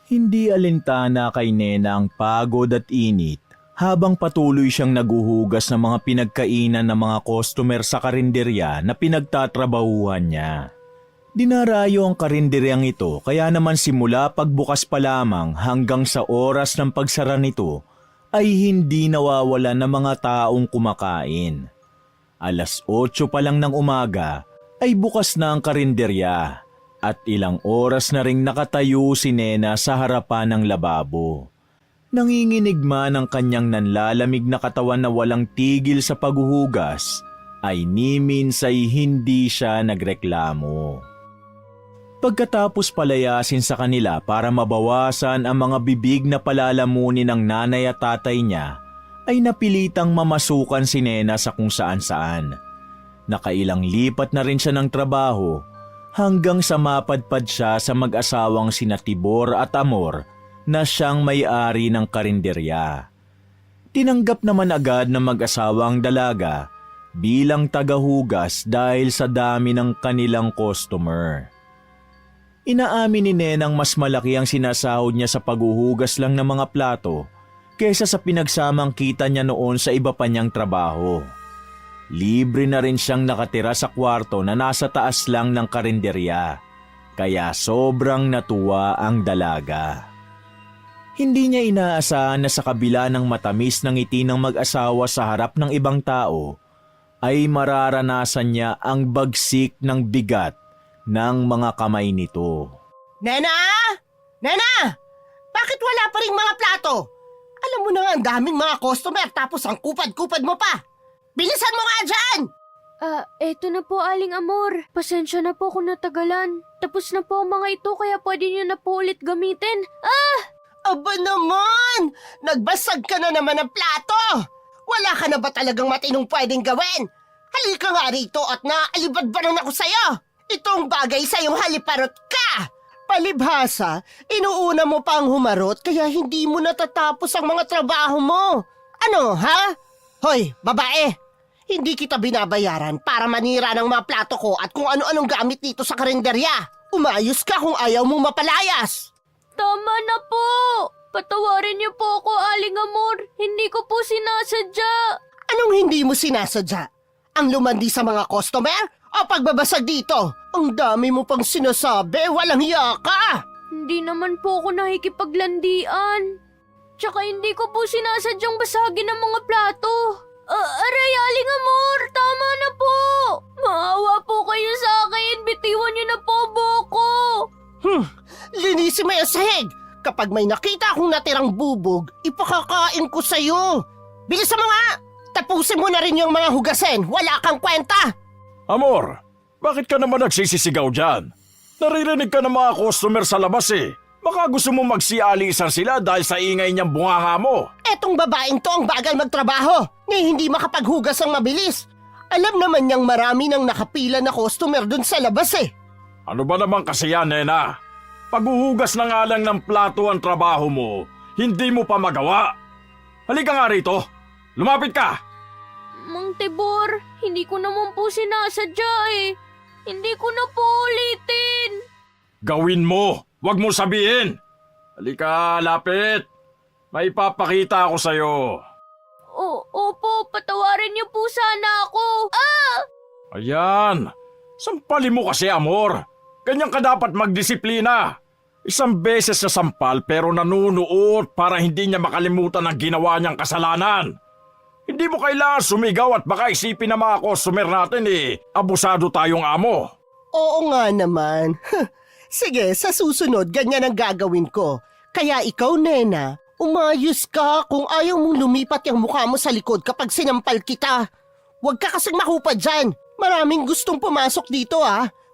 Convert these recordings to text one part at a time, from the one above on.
Hindi alintana kay Nena ang pagod at init habang patuloy siyang naguhugas ng mga pinagkainan ng mga customer sa karinderya na pinagtatrabahuhan niya. Dinarayo ang karinderyang ito kaya naman simula pagbukas pa lamang hanggang sa oras ng pagsara nito ay hindi nawawalan ng mga taong kumakain. 8:00 pa lang ng umaga ay bukas na ang karinderya at ilang oras na ring nakatayo si Nena sa harapan ng lababo. Nanginginig man ang kanyang nanlalamig na katawan na walang tigil sa paghuhugas ay ni minsay hindi siya nagreklamo. Pagkatapos palayasin sa kanila para mabawasan ang mga bibig na palalamunin ng nanay at tatay niya, ay napilitang mamasukan si Nena sa kung saan-saan. Nakailang lipat na rin siya ng trabaho hanggang sa mapadpad siya sa mag-asawang sina Tibor at Amor na siyang may-ari ng karinderya. Tinanggap naman agad ng mag-asawang dalaga bilang tagahugas dahil sa dami ng kanilang customer. Inaamin ni Nenang mas malaki ang sinasahod niya sa paghuhugas lang ng mga plato kaysa sa pinagsamang kita niya noon sa iba pa niyang trabaho. Libre na rin siyang nakatira sa kwarto na nasa taas lang ng karinderya, kaya sobrang natuwa ang dalaga. Hindi niya inaasahan na sa kabila ng matamis ng ngiti ng mag-asawa sa harap ng ibang tao, ay mararanasan niya ang bagsik ng bigat ng mga kamay nito. Nena! Nena! Bakit wala pa ring mga plato? Alam mo na nga ang daming mga customer tapos ang kupad-kupad mo pa. Bilisan mo nga dyan! Eto na po, Aling Amor. Pasensya na po kung natagalan. Tapos na po ang mga ito kaya pwede niyo na po ulit gamitin. Aba naman! Nagbasag ka na naman ng plato! Wala ka na ba talagang matinong pwedeng gawin? Halika nga rito at naalibadbaran ako sa'yo! Itong bagay sa'yong haliparot ka! Palibhasa, inuuna mo pa ang humarot kaya hindi mo natatapos ang mga trabaho mo. Ano, ha? Hoy, babae! Hindi kita binabayaran para manira ng mga plato ko at kung ano-anong gamit dito sa karinderya. Umayos ka kung ayaw mong mapalayas. Tama na po! Patawarin niyo po ako, Aling Amor. Hindi ko po sinasadya. Anong hindi mo sinasadya? Ang lumandi sa mga customer? O pagbabasag dito? Ang dami mo pang sinasabi, walang hiya ka! Hindi naman po ako nakikipaglandian. Tsaka hindi ko po sinasadyang basagin ang mga plato. Aray, Aling Amor, tama na po! Maawa po kayo sa akin, bitiwan niyo na po buko! Linisin mo yung sahig! Kapag may nakita akong natirang bubog, ipakakain ko sa'yo! Bilisan mo nga! Tapusin mo na rin yung mga hugasin, wala kang kwenta! Amor, bakit ka naman nagsisisigaw dyan? Naririnig ka ng mga customer sa labas eh. Baka gusto mo magsialisan sila dahil sa ingay niyang bunganga mo. Etong babaeng to ang bagal magtrabaho, ni hindi makapaghugas ang mabilis. Alam naman niyang marami nang nakapila na customer dun sa labas eh. Ano ba naman kasi yan, Nena? Paghuhugas na nga lang ng plato ang trabaho mo, hindi mo pa magawa. Halika nga rito, lumapit ka! Mang Tibor, hindi ko naman po sinasadya eh. Hindi ko na po ulitin. Gawin mo! Huwag mo sabihin! Halika, lapit! May papakita ako sa'yo. Opo, patawarin niyo po sana ako. Ayan! Sampalin mo kasi, Amor. Ganyan ka dapat magdisiplina. Isang beses na sampal pero nanunuot para hindi niya makalimutan ang ginawa niyang kasalanan. Hindi mo kailangan sumigaw at baka isipin ng mga customer natin abusado tayong amo. Oo nga naman. Sige, sa susunod ganyan ang gagawin ko. Kaya ikaw, Nena, umayos ka kung ayaw mong lumipat yung mukha mo sa likod kapag sinampal kita. Huwag ka kasing makupa dyan. Maraming gustong pumasok dito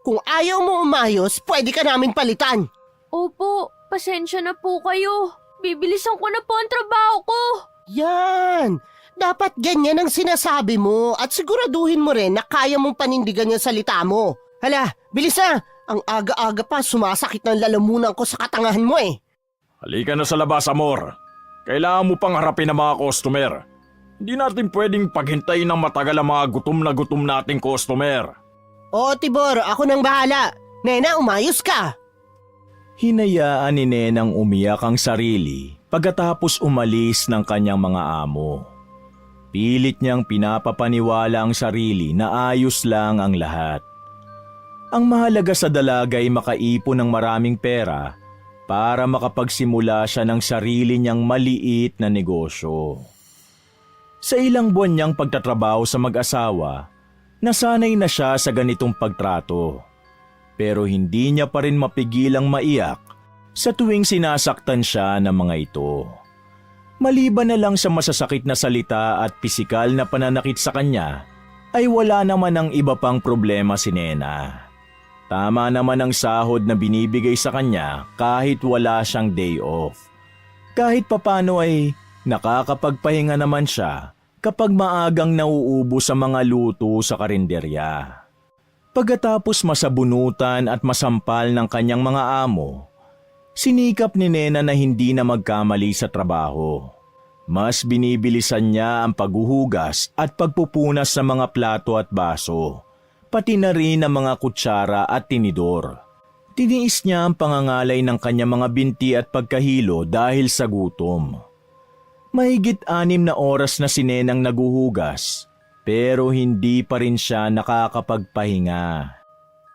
Kung ayaw mo umayos, pwede ka namin palitan. Opo, pasensya na po kayo. Bibilisan ko na po ang trabaho ko. Yan! Dapat ganyan ang sinasabi mo at siguraduhin mo rin na kaya mong panindigan yung salita mo. Hala, bilis na! Ang aga-aga pa sumasakit ng lalamunan ko sa katangahan mo eh. Halika na sa labas, Amor. Kailangan mo pang harapin ang mga customer. Hindi natin pwedeng paghintayin ng matagal ang mga gutom na gutom nating customer. Oo, Tibor, ako nang bahala. Nena, umayos ka. Hinayaan ni Nenang umiyak ang sarili pagkatapos umalis ng kanyang mga amo. Pilit niyang pinapapaniwala ang sarili na ayos lang ang lahat. Ang mahalaga sa dalaga ay makaipon ng maraming pera para makapagsimula siya ng sarili niyang maliit na negosyo. Sa ilang buwan niyang pagtatrabaho sa mag-asawa, nasanay na siya sa ganitong pagtrato. Pero hindi niya pa rin mapigilang maiyak sa tuwing sinasaktan siya ng mga ito. Maliban na lang sa masasakit na salita at pisikal na pananakit sa kanya, ay wala naman ang iba pang problema si Nena. Tama naman ang sahod na binibigay sa kanya kahit wala siyang day off. Kahit papano ay nakakapagpahinga naman siya kapag maagang nauubo sa mga luto sa karinderya. Pagkatapos masabunutan at masampal ng kanyang mga amo, sinikap ni Nena na hindi na magkamali sa trabaho. Mas binibilisan niya ang paghuhugas at pagpupunas sa mga plato at baso, pati na rin ang mga kutsara at tinidor. Tiniis niya ang pangangalay ng kanyang mga binti at pagkahilo dahil sa gutom. Mahigit 6 na oras na si Nenang naguhugas, pero hindi pa rin siya nakakapagpahinga.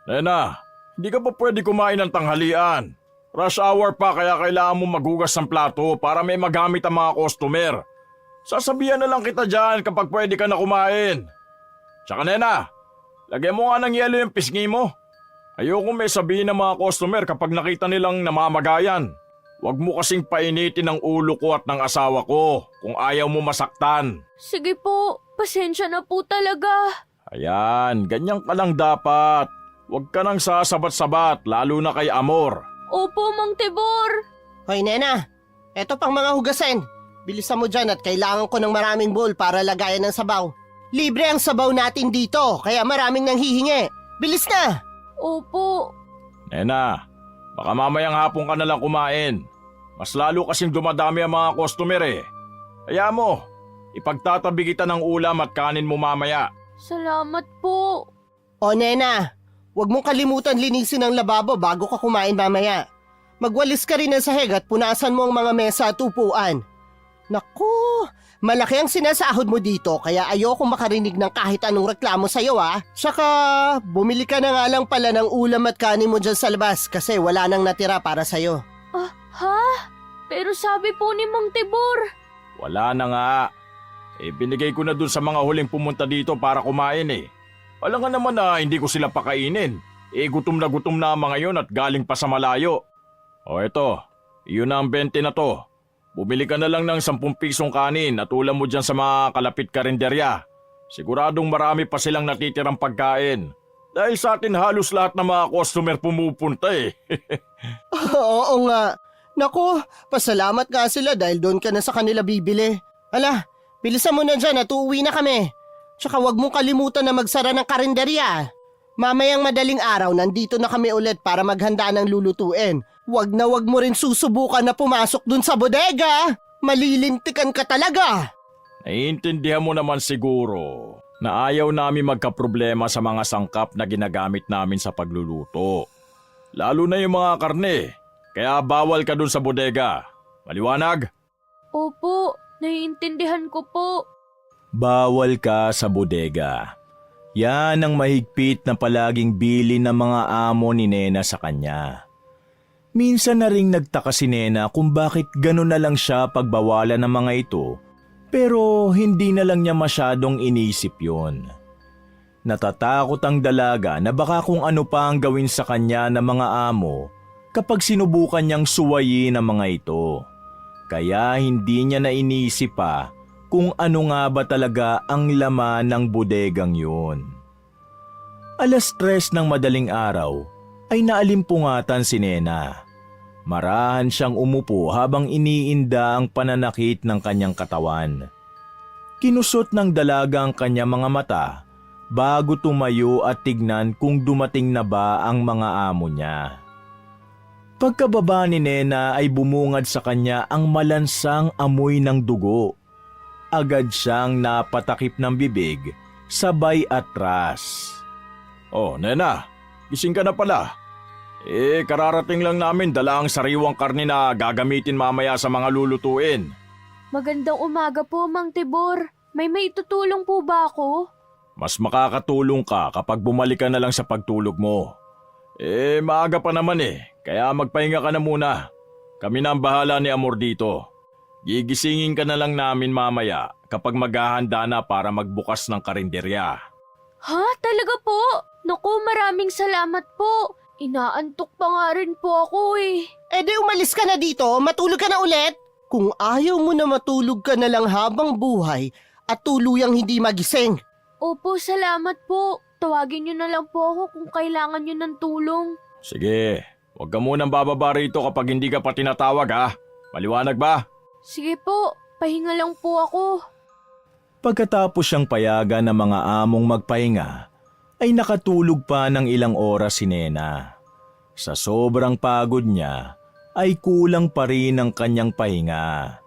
Nena, hindi ka pa pwede kumain ng tanghalian. Rush hour pa kaya kailangan mo maghugas ng plato para may magamit ang mga customer. Sasabihan na lang kita dyan kapag pwede ka na kumain. Tsaka Nena, lagyan mo nga ng yelo yung pisngi mo. Ayoko may sabihin ng mga customer kapag nakita nilang namamagayan. Huwag mo kasing painitin ang ulo ko at ng asawa ko kung ayaw mo masaktan. Sige po, pasensya na po talaga. Ayan, ganyan ka lang dapat. Huwag ka nang sasabat-sabat lalo na kay Amor. Opo, Mang Tibor. Hoy Nena, eto pang mga hugasin. Bilisan mo dyan at kailangan ko ng maraming bowl para lagayan ng sabaw. Libre ang sabaw natin dito, kaya maraming nang hihingi. Bilis na! Opo. Nena, baka mamayang hapon ka na lang kumain. Mas lalo kasing dumadami ang mga customer eh. Kaya mo, ipagtatabi kita ng ulam at kanin mo mamaya. Salamat po. O Nena, huwag mong kalimutan linisin ang lababo bago ka kumain mamaya. Magwalis ka rin ng sahig at punasan mo ang mga mesa at upuan. Naku, malaki ang sinasahod mo dito kaya ayoko makarinig ng kahit anong reklamo sa'yo ah. Saka, bumili ka na nga lang pala ng ulam at kanin mo dyan sa labas kasi wala nang natira para sa'yo. Ah, ha? Pero sabi po ni Mang Tibor. Wala na nga. Binigay ko na dun sa mga huling pumunta dito para kumain eh. Alam nga naman na hindi ko sila pakainin. Gutom na ang mga yon at galing pa sa malayo. O eto, iyon na ang 20 na to. Bumili ka na lang ng 10 pisong kanin at ulam mo dyan sa mga kalapit karinderya. Siguradong marami pa silang natitirang pagkain. Dahil sa atin halos lahat ng mga customer pumupunta eh. Oo nga. Naku, pasalamat nga sila dahil doon ka na sa kanila bibili. Ala, bilisan mo na dyan at uuwi na kami. Tsaka huwag mong kalimutan na magsara ng karinderya. Mamayang madaling araw nandito na kami ulit para maghanda ng lulutuin. Huwag mo rin susubukan na pumasok dun sa bodega. Malilintikan ka talaga. Naiintindihan mo naman siguro na ayaw namin magkaproblema sa mga sangkap na ginagamit namin sa pagluluto. Lalo na yung mga karne. Kaya bawal ka dun sa bodega. Maliwanag? Opo, naiintindihan ko po. Bawal ka sa bodega. Yan ang mahigpit na palaging bilin ng mga amo ni Nena sa kanya. Minsan na ring nagtaka si Nena kung bakit gano'n na lang siya pagbawalan ng mga ito, pero hindi na lang niya masyadong inisip yon. Natatakot ang dalaga na baka kung ano pa ang gawin sa kanya ng mga amo kapag sinubukan niyang suwayin ang mga ito. Kaya hindi niya na inisip pa kung ano nga ba talaga ang laman ng bodegang yun. 3:00 ng madaling araw ay naalimpungatan si Nena. Marahan siyang umupo habang iniinda ang pananakit ng kanyang katawan. Kinusot ng dalaga ang kanyang mga mata bago tumayo at tignan kung dumating na ba ang mga amo niya. Pagkababa ni Nena ay bumungad sa kanya ang malansang amoy ng dugo. Agad siyang napatakip ng bibig, sabay atras. Oh, Nena, gising ka na pala. Kararating lang namin dala ang sariwang karne na gagamitin mamaya sa mga lulutuin. Magandang umaga po, Mang Tibor. May maitutulong po ba ako? Mas makakatulong ka kapag bumalik ka na lang sa pagtulog mo. Maaga pa naman kaya magpahinga ka na muna. Kami na ang bahala ni Amor dito. Gigisingin ka na lang namin mamaya kapag maghahanda na para magbukas ng karinderya. Ha? Talaga po? Naku, maraming salamat po. Inaantok pa nga rin po ako Di umalis ka na dito, matulog ka na ulit. Kung ayaw mo na matulog ka na lang habang buhay at tuluyang hindi magising. Opo, salamat po. Tawagin niyo na lang po ako kung kailangan niyo ng tulong. Sige, huwag ka munang bababa rito kapag hindi ka pa tinatawag ha. Maliwanag ba? Sige po, pahinga lang po ako. Pagkatapos siyang payagan ng mga among magpahinga, ay nakatulog pa ng ilang oras si Nena. Sa sobrang pagod niya, ay kulang pa rin ang kanyang pahinga.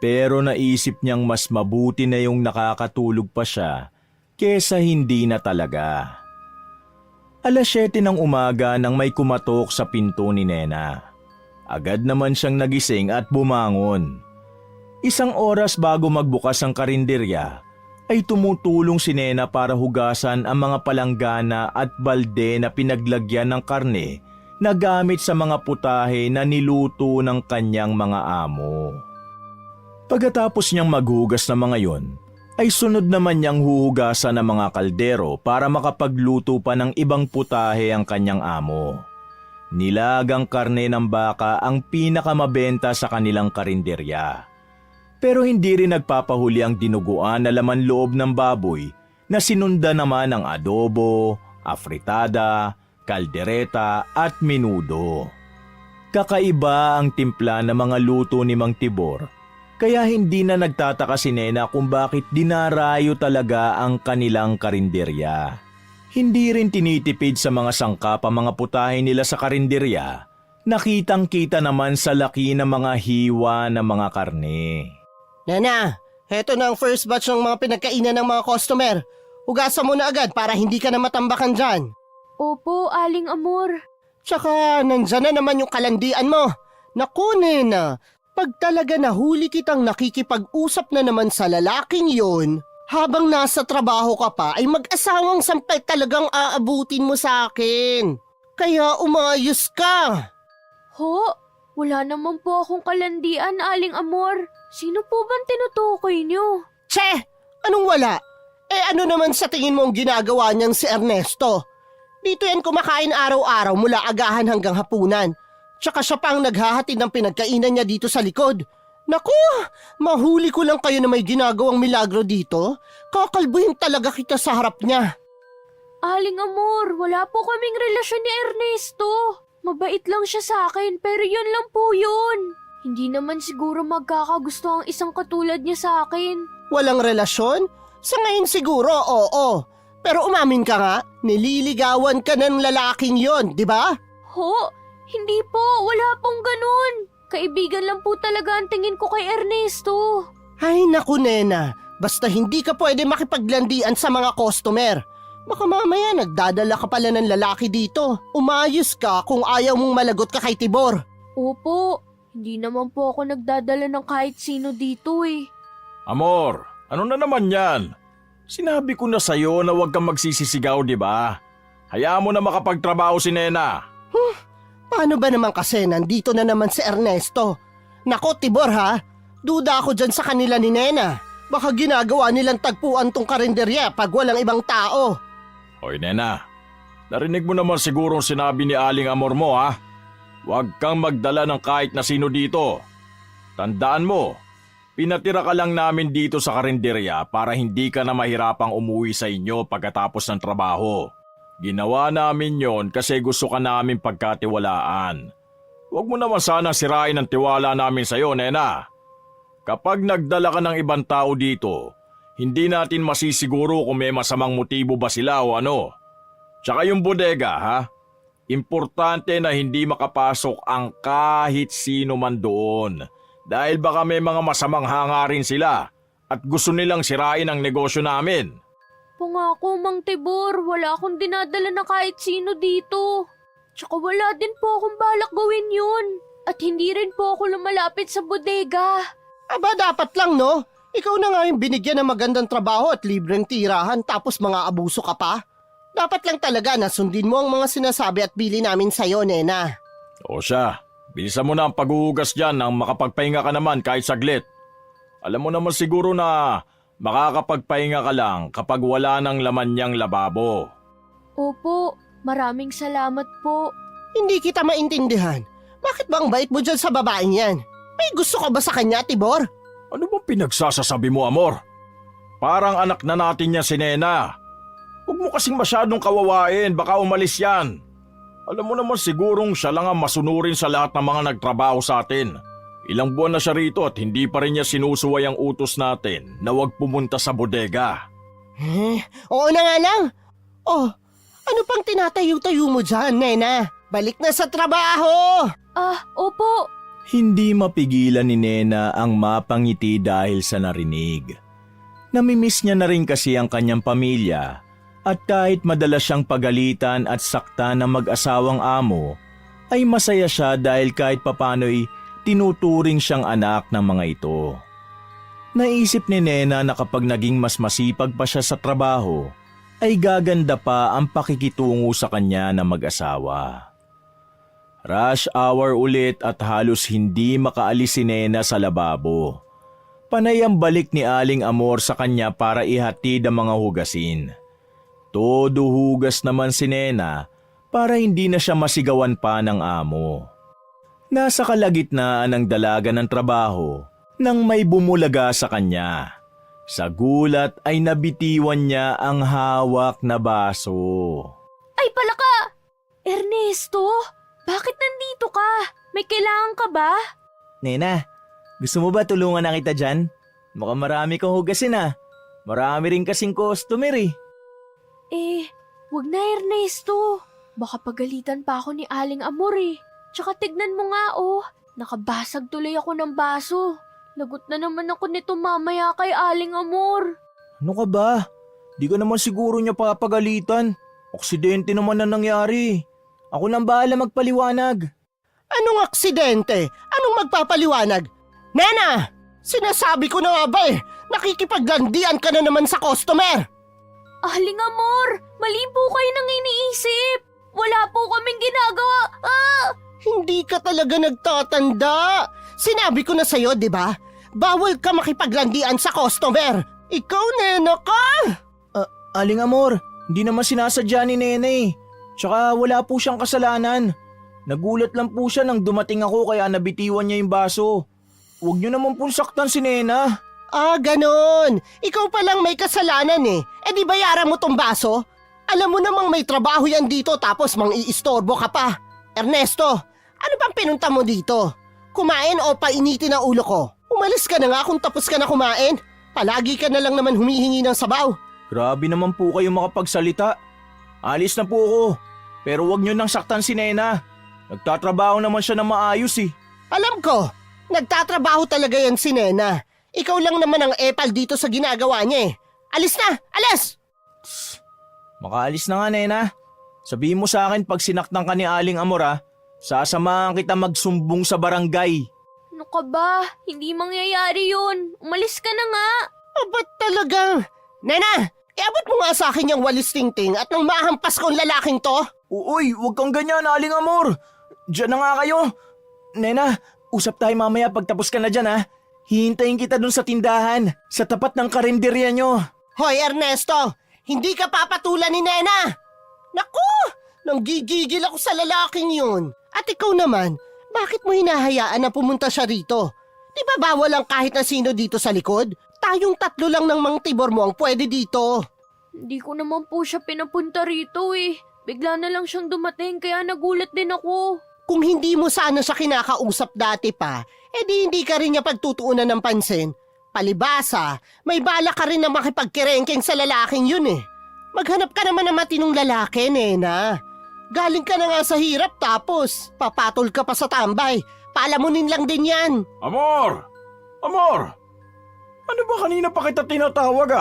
Pero naisip niyang mas mabuti na yung nakakatulog pa siya kesa hindi na talaga. 7:00 ng umaga nang may kumatok sa pinto ni Nena. Agad naman siyang nagising at bumangon. 1 oras bago magbukas ang karinderya, ay tumutulong si Nena para hugasan ang mga palanggana at balde na pinaglagyan ng karne na gamit sa mga putahe na niluto ng kanyang mga amo. Pagkatapos niyang maghugas ng mga yon, ay sunod naman niyang huhugasan ng mga kaldero para makapagluto pa ng ibang putahe ang kanyang amo. Nilagang karne ng baka ang pinakamabenta sa kanilang karinderya. Pero hindi rin nagpapahuli ang dinuguan na laman loob ng baboy na sinunda naman ng adobo, afritada, kaldereta at menudo. Kakaiba ang timpla ng mga luto ni Mang Tibor, kaya hindi na nagtataka si Nena kung bakit dinarayo talaga ang kanilang karinderya. Hindi rin tinitipid sa mga sangkap ang mga putahe nila sa karinderya. Nakitang-kita naman sa laki ng mga hiwa ng mga karne. Nena, heto na ang first batch ng mga pinagkainan ng mga customer. Hugasan mo na agad para hindi ka na matambakan dyan. Opo, Aling Amor. Tsaka nandyan na naman yung kalandian mo. Naku, Nena, pag talaga nahuli kitang nakikipag-usap na naman sa lalaking yon, habang nasa trabaho ka pa ay mag-asawang sampay talagang aabutin mo sa akin. Kaya umayos ka. Ho? Wala naman po akong kalandian, Aling Amor. Sino po bang tinutukoy niyo? Che! Anong wala? Ano naman sa tingin mo ang ginagawa niyang si Ernesto? Dito yan kumakain araw-araw mula agahan hanggang hapunan. Tsaka siya pang naghahatid ng pinagkainan niya dito sa likod. Naku! Mahuli ko lang kayo na may ginagawang milagro dito. Kakalbuhin talaga kita sa harap niya. Aling Amor, wala po kaming relasyon ni Ernesto. Mabait lang siya sa akin pero yun lang po yun. Hindi naman siguro magkakagusto ang isang katulad niya sa akin. Walang relasyon? Sa ngayon siguro, oo. Pero umamin ka nga, nililigawan ka ng lalaking yon, di ba? Ho? Hindi po, wala pong ganun. Kaibigan lang po talaga ang tingin ko kay Ernesto. Ay naku, Nena, basta hindi ka pwede makipaglandian sa mga customer. Baka mamaya nagdadala ka pala ng lalaki dito. Umayos ka kung ayaw mong malagot ka kay Tibor. Opo, hindi naman po ako nagdadala ng kahit sino dito Amor, ano na naman yan? Sinabi ko na sa'yo na huwag kang magsisisigaw, di ba? Hayaan mo na makapagtrabaho si Nena. Paano ba naman kasi nandito na naman si Ernesto? Nako, Tibor ha, duda ako dyan sa kanila ni Nena. Baka ginagawa nilang tagpuan tong karinderya pag walang ibang tao. Hoy Nena, narinig mo naman siguro ang sinabi ni Aling Amor mo ha? Huwag kang magdala ng kahit na sino dito. Tandaan mo, pinatira ka lang namin dito sa karinderya para hindi ka na mahirapang umuwi sa inyo pagkatapos ng trabaho. Ginawa namin yon kasi gusto ka namin pagkatiwalaan. Huwag mo naman sana sirain ang tiwala namin sa'yo, Nena. Kapag nagdala ka ng ibang tao dito, hindi natin masisiguro kung may masamang motibo ba sila o ano. Tsaka yung bodega, ha? Importante na hindi makapasok ang kahit sino man doon. Dahil baka may mga masamang hangarin sila at gusto nilang sirain ang negosyo namin. Pangako, Mang Tibor, wala akong dinadala na kahit sino dito. Tsaka wala din po akong balak gawin yun. At hindi rin po ako lumalapit sa bodega. Aba, dapat lang, no? Ikaw na nga yung binigyan ng magandang trabaho at libreng tirahan tapos mga abuso ka pa. Dapat lang talaga na sundin mo ang mga sinasabi at bili namin sa'yo, Nena. O siya, bilisan mo na ang paghuhugas dyan nang makapagpahinga ka naman kahit saglit. Alam mo naman siguro na makakapagpahinga ka lang kapag wala nang laman niyang lababo. Opo, maraming salamat po. Hindi kita maintindihan. Bakit bang bait mo dyan sa babaeng yan? May gusto ka ba sa kanya, Tibor? Ano bang pinagsasasabi mo, Amor? Parang anak na natin niya si Nena. Huwag mo kasing masyadong kawawain, baka umalis yan. Alam mo naman sigurong siya lang ang masunurin sa lahat ng mga nagtrabaho sa atin. Ilang buwan na siya rito at hindi pa rin niya sinusuway ang utos natin na huwag pumunta sa bodega. Oo na nga lang. Oh, ano pang tinatayo-tayo mo dyan, Nena? Balik na sa trabaho! Opo. Hindi mapigilan ni Nena ang mapangiti dahil sa narinig. Namimiss niya na rin kasi ang kanyang pamilya at kahit madalas siyang pagalitan at sakta ng mag-asawang amo, ay masaya siya dahil kahit papano'y tinuturing siyang anak ng mga ito. Naisip ni Nena na kapag naging mas masipag pa siya sa trabaho, ay gaganda pa ang pakikitungo sa kanya na mag-asawa. Rush hour ulit at halos hindi makaalis si Nena sa lababo. Panay ang balik ni Aling Amor sa kanya para ihatid ang mga hugasin. Todo hugas naman si Nena para hindi na siya masigawan pa ng amo. Nasa kalagitnaan ng dalaga ng trabaho nang may bumulaga sa kanya. Sa gulat ay nabitiwan niya ang hawak na baso. Ay, palaka! Ernesto, bakit nandito ka? May kailangan ka ba? Nena, gusto mo ba tulungan na kita dyan? Mukhang marami kang hugasin Marami rin kasing customer Wag na Ernesto. Baka pagalitan pa ako ni Aling Amor Tsaka tignan mo nga nakabasag tuloy ako ng baso. Lagot na naman ako nito mamaya kay Aling Amor. Ano ka ba? Di ka naman siguro niya papagalitan. Aksidente naman na nangyari. Ako nang bahala magpaliwanag. Anong aksidente? Anong magpapaliwanag? Nena! Sinasabi ko na nga ba nakikipaglandian ka na naman sa customer! Aling Amor, mali po kayo nang iniisip. Wala po kaming ginagawa. Hindi ka talaga nagtatanda. Sinabi ko na sa'yo, di ba? Bawal ka makipaglandian sa customer. Ikaw, Nena ka! Aling Amor, hindi naman sinasadya ni Nene. Tsaka wala po siyang kasalanan. Nagulat lang po siya nang dumating ako kaya nabitiwan niya yung baso. Huwag niyo naman pong saktan si Nena. Ganon. Ikaw palang may kasalanan di bayaran mo tong baso? Alam mo namang may trabaho yan dito tapos mang-iistorbo ka pa. Ernesto, ano bang pinunta mo dito? Kumain o painitin ang ulo ko? Umalis ka na nga kung tapos ka na kumain. Palagi ka na lang naman humihingi ng sabaw. Grabe naman po kayo makapagsalita. Alis na po ako. Pero huwag niyo nang saktan si Nena. Nagtatrabaho naman siya na maayos Alam ko, nagtatrabaho talaga yan si Nena. Ikaw lang naman ang epal dito sa ginagawa niya Alis na! Alis! Makaalis na nga, Nena. Sabihin mo sa akin pag sinaktan ka ni Aling Amor sasamahan kita magsumbong sa barangay. Ano ka ba? Hindi mangyayari yun. Umalis ka na nga. Ba't talaga? Nena, iabot mo nga sa akin yung walis tingting at nang mahampas kong lalaking to. Uy, huwag kang ganyan, Aling Amor. Diyan na nga kayo. Nena, usap tayo mamaya pagtapos ka na dyan Hihintayin kita dun sa tindahan, sa tapat ng karinderya nyo. Hoy Ernesto, hindi ka papatulan ni Nena. Naku, nanggigigil ako sa lalaking yun. At ikaw naman, bakit mo hinahayaan na pumunta siya rito? Di ba bawal ang kahit na sino dito sa likod? Tayong tatlo lang ng mga tibor mo ang pwede dito. Hindi ko naman po siya pinapunta rito Bigla na lang siyang dumating kaya nagulat din ako. Kung hindi mo sana siya kinakausap dati pa, di hindi ka rin niya pagtutuunan ng pansin. Palibasa, may bala ka rin na makipagkerengkeng sa lalaking yun Maghanap ka naman ng matinong lalaki, Nena. Galing ka na nga sa hirap tapos papatol ka pa sa tambay. Palamunin lang din yan. Amor! Amor! Ano ba kanina pa kita tinatawag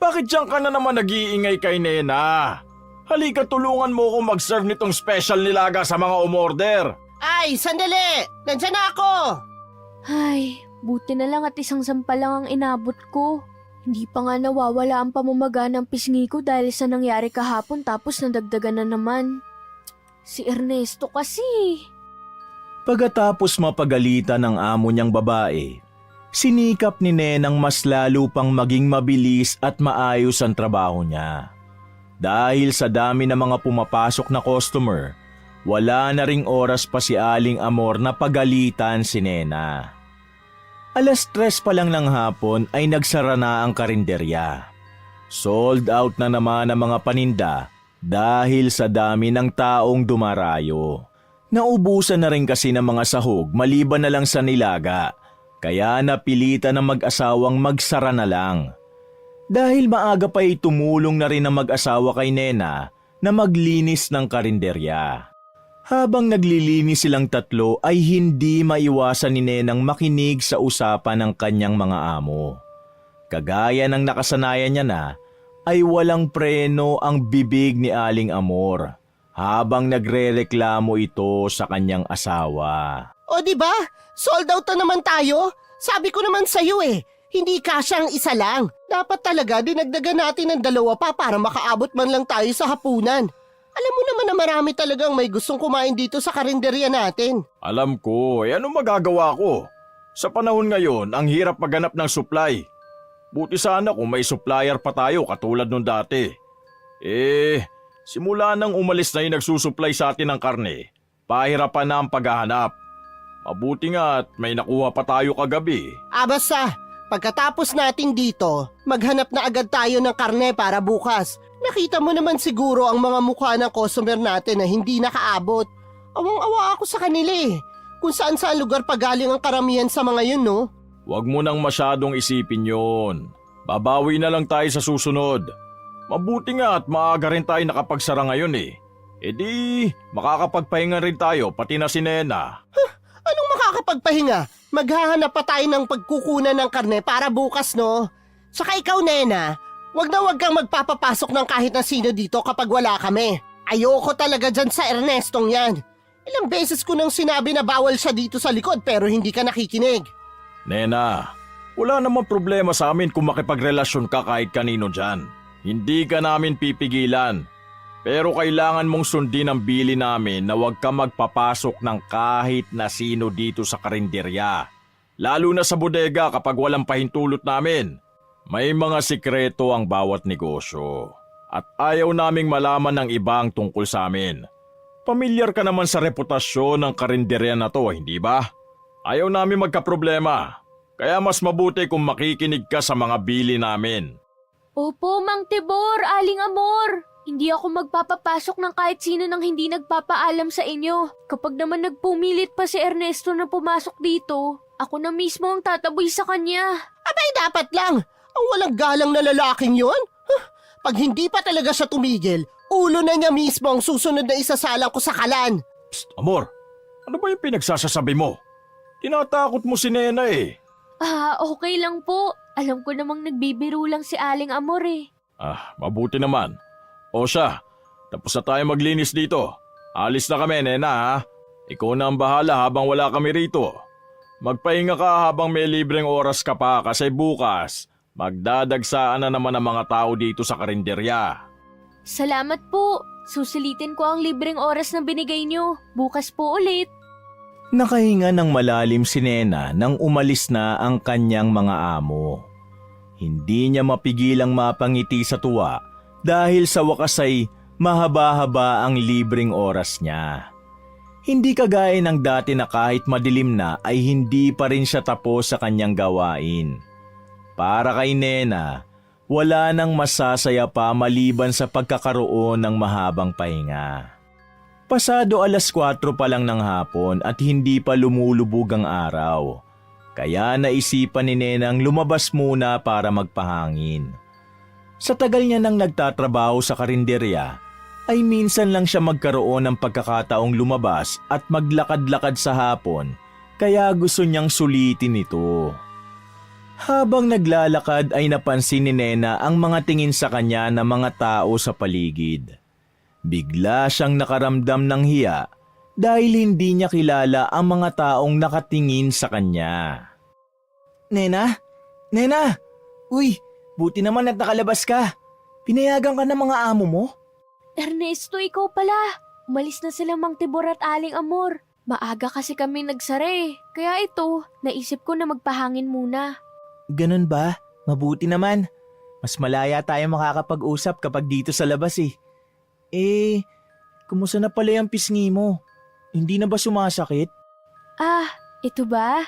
Bakit diyan ka na naman nag-iingay kay Nena? Halika tulungan mo ko mag-serve nitong special nilaga sa mga umorder. Ay, sandali! Nandiyan na ako! Ay, buti na lang at isang sampal lang ang inabot ko. Hindi pa nga nawawala ang pamamaga ng pisngi ko dahil sa nangyari kahapon tapos nadagdagan na naman. Si Ernesto kasi. Pagkatapos mapagalitan ng amo niyang babae, sinikap ni Nenang mas lalo pang maging mabilis at maayos ang trabaho niya. Dahil sa dami ng mga pumapasok na customer, wala na ring oras pa si Aling Amor na pagalitan si Nena. 3:00 pa lang ng hapon ay nagsara na ang karinderya. Sold out na naman ang mga paninda dahil sa dami ng taong dumarayo. Naubusan na rin kasi ng mga sahog maliban na lang sa nilaga, kaya napilitan ng mag-asawang magsara na lang. Dahil maaga pa ay tumulong na rin ang mag-asawa kay Nena na maglinis ng karinderya. Habang naglilinis silang tatlo ay hindi maiwasan ni Nenang makinig sa usapan ng kanyang mga amo. Kagaya ng nakasanayan niya na, ay walang preno ang bibig ni Aling Amor habang nagrereklamo ito sa kanyang asawa. O di ba? Sold out na naman tayo. Sabi ko naman sa'yo hindi kasyang isa lang. Dapat talaga dinagdagan natin ng 2 pa para makaabot man lang tayo sa hapunan. Alam mo naman na marami talagang may gustong kumain dito sa karinderya natin. Alam ko, ano magagawa ko? Sa panahon ngayon, ang hirap maghanap ng supply. Buti sana kung may supplier pa tayo katulad nung dati. Simula nang umalis na yung nagsusupply sa atin ng karne, pahirapan na ang paghahanap. Mabuti nga at may nakuha pa tayo kagabi. Basta, pagkatapos natin dito, maghanap na agad tayo ng karne para bukas. Nakita mo naman siguro ang mga mukha ng customer natin na hindi nakaabot. Awang-awa ako sa kanila Kung saan-saan lugar pa galing ang karamihan sa mga yun, no? Huwag mo nang masyadong isipin yon. Babawi na lang tayo sa susunod. Mabuti nga at maaga rin tayo nakapagsara ngayon makakapagpahinga rin tayo pati na si Nena. Anong makakapagpahinga? Maghahanap pa tayo ng pagkukunan ng karne para bukas, no? Saka ikaw, Nena, wag kang magpapapasok ng kahit na sino dito kapag wala kami. Ayoko talaga dyan sa Ernestong yan. Ilang beses ko nang sinabi na bawal siya dito sa likod pero hindi ka nakikinig. Nena, wala namang problema sa amin kung makipagrelasyon ka kahit kanino dyan. Hindi ka namin pipigilan. Pero kailangan mong sundin ang bili namin na huwag ka magpapasok ng kahit na sino dito sa karinderya. Lalo na sa bodega kapag walang pahintulot namin. May mga sikreto ang bawat negosyo. At ayaw naming malaman ng ibang tungkol sa amin. Pamilyar ka naman sa reputasyon ng karinderya na to, hindi ba? Ayaw namin magkaproblema. Kaya mas mabuti kung makikinig ka sa mga bili namin. Opo, Mang Tibor, Aling Amor. Hindi ako magpapapasok ng kahit sino nang hindi nagpapaalam sa inyo. Kapag naman nagpumilit pa si Ernesto na pumasok dito, ako na mismo ang tataboy sa kanya. Abay, dapat lang. Ang walang galang na lalaking yon. Pag hindi pa talaga siya tumigil, ulo na niya mismo ang susunod na isasalang ko sa kalan. Psst, Amor, ano ba yung pinagsasasabi mo? Tinatakot mo si Nena Okay lang po. Alam ko namang nagbibiro lang si Aling Amor Mabuti naman. O siya, tapos na tayo maglinis dito. Alis na kami, Nena ha. Ikaw na ang bahala habang wala kami rito. Magpahinga ka habang may libreng oras ka pa kasi bukas, magdadagsaan na naman ang mga tao dito sa karinderya. Salamat po. Susulitin ko ang libreng oras na binigay niyo. Bukas po ulit. Nakahinga ng malalim si Nena nang umalis na ang kanyang mga amo. Hindi niya mapigilang mapangiti sa tuwa dahil sa wakas ay mahaba-haba ang libreng oras niya. Hindi kagaya ng dati na kahit madilim na ay hindi pa rin siya tapos sa kanyang gawain. Para kay Nena, wala nang masasaya pa maliban sa pagkakaroon ng mahabang pahinga. Pasado 4:00 pa lang ng hapon at hindi pa lumulubog ang araw. Kaya naisipan ni Nenang lumabas muna para magpahangin. Sa tagal niya nang nagtatrabaho sa karinderya, ay minsan lang siya magkaroon ng pagkakataong lumabas at maglakad-lakad sa hapon, kaya gusto niyang sulitin ito. Habang naglalakad ay napansin ni Nena ang mga tingin sa kanya ng mga tao sa paligid. Bigla siyang nakaramdam ng hiya dahil hindi niya kilala ang mga taong nakatingin sa kanya. Nena? Nena! Uy, buti naman at nakalabas ka. Pinayagan ka ng mga amo mo? Ernesto, ikaw pala. Umalis na sila Mang Tibor at Aling Amor. Maaga kasi kami nagsara. Kaya ito, naisip ko na magpahangin muna. Ganun ba? Mabuti naman. Mas malaya tayo makakapag-usap kapag dito sa labas eh. Kumusta na pala yung pisngi mo? Hindi na ba sumasakit? Ah, ito ba?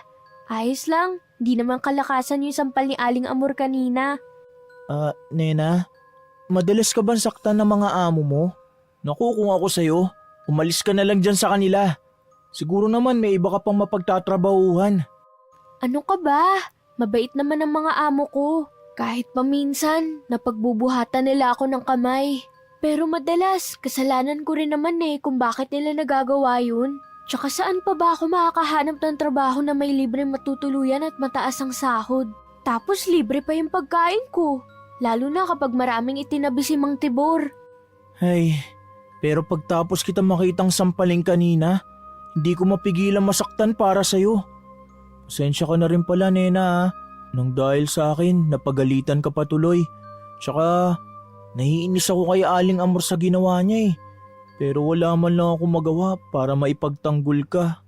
Ayos lang. Di naman kalakasan yung sampal ni Aling Amor kanina. Nena, madalas ka bang saktan ng mga amo mo? Naku, kung ako sa'yo, umalis ka na lang dyan sa kanila. Siguro naman may iba ka pang mapagtatrabahuhan. Ano ka ba? Mabait naman ang mga amo ko. Kahit paminsan, napagbubuhatan nila ako ng kamay. Pero madalas, kasalanan ko rin naman kung bakit nila nagagawa yun. Tsaka saan pa ba ako makakahanap ng trabaho na may libre matutuluyan at mataas ang sahod? Tapos libre pa yung pagkain ko. Lalo na kapag maraming itinabi si Mang Tibor. Ay, pero pagtapos kita makitang sampaling kanina, hindi ko mapigilan masaktan para sa'yo. Pasensya ka na rin pala, Nena. Nang dahil sa akin, napagalitan ka patuloy. Tsaka, naiinis ako kay Aling Amor sa ginawa niya Pero wala man lang ako magawa para maipagtanggol ka.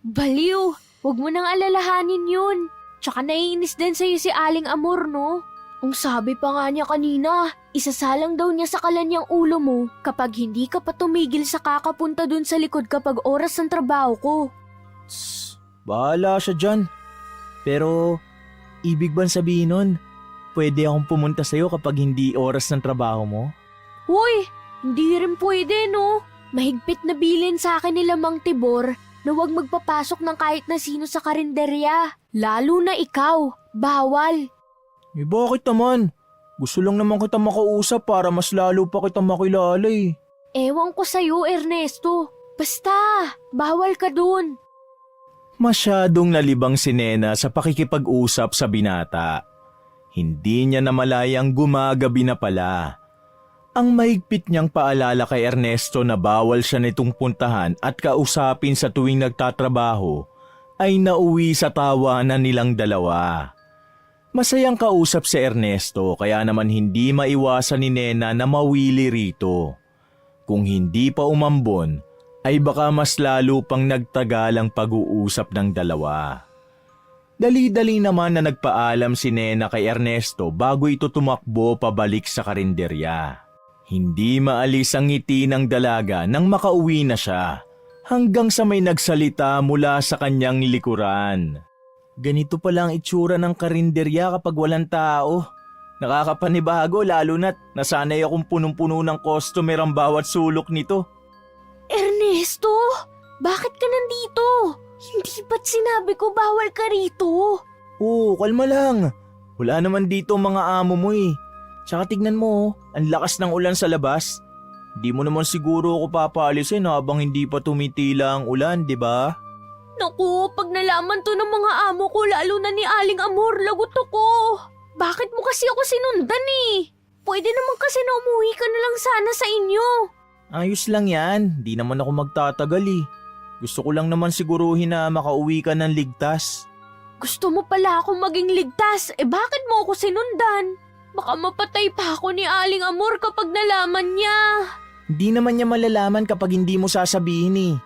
Baliw! Huwag mo nang alalahanin yun. Tsaka naiinis din sa'yo si Aling Amor, no? Ang sabi pa nga niya kanina, isasalang daw niya sa kalanyang ulo mo kapag hindi ka pa tumigil sa kakapunta dun sa likod kapag oras ng trabaho ko. Tss, bahala siya dyan. Pero, ibig bang sabihin nun, pwede akong pumunta sa'yo kapag hindi oras ng trabaho mo? Uy! Hindi rin pwede, no? Mahigpit na bilin sa akin nila Mang Tibor na huwag magpapasok ng kahit na sino sa karinderya. Lalo na ikaw. Bawal. Bakit naman? Gusto lang naman kita makausap para mas lalo pa kita makilala Ewan ko sa'yo, Ernesto. Basta, bawal ka dun. Masyadong nalibang si Nena sa pakikipag-usap sa binata. Hindi niya namalayang gumagabi na pala. Ang mahigpit niyang paalala kay Ernesto na bawal siya nitong puntahan at kausapin sa tuwing nagtatrabaho ay nauwi sa tawanan nilang dalawa. Masayang kausap si Ernesto kaya naman hindi maiwasan ni Nena na mawili rito. Kung hindi pa umambon ay baka mas lalo pang nagtagal ang pag-uusap ng dalawa. Dali-dali naman na nagpaalam si Nena kay Ernesto bago ito tumakbo pabalik sa karinderya. Hindi maalis ang ngiti ng dalaga nang makauwi na siya, hanggang sa may nagsalita mula sa kanyang likuran. Ganito pala ang itsura ng karinderya kapag walang tao. Nakakapanibago lalo na't nasanay akong punong-puno ng customer ang bawat sulok nito. Ernesto, bakit ka nandito? Hindi ba't sinabi ko bawal ka rito? Oo, kalma lang. Wala naman dito mga amo mo Tsaka tignan mo, ang lakas ng ulan sa labas. Di mo naman siguro ako papaalisin habang hindi pa tumitila ang ulan, di ba? Naku, pag nalaman to ng mga amo ko, lalo na ni Aling Amor, lagot ako. Bakit mo kasi ako sinundan Pwede naman kasi na umuwi ka na lang sana sa inyo. Ayos lang yan, di naman ako magtatagal Gusto ko lang naman siguruhin na makauwi ka ng ligtas. Gusto mo pala akong maging ligtas, bakit mo ako sinundan? Baka mapatay pa ako ni Aling Amor kapag nalaman niya. Hindi naman niya malalaman kapag hindi mo sasabihin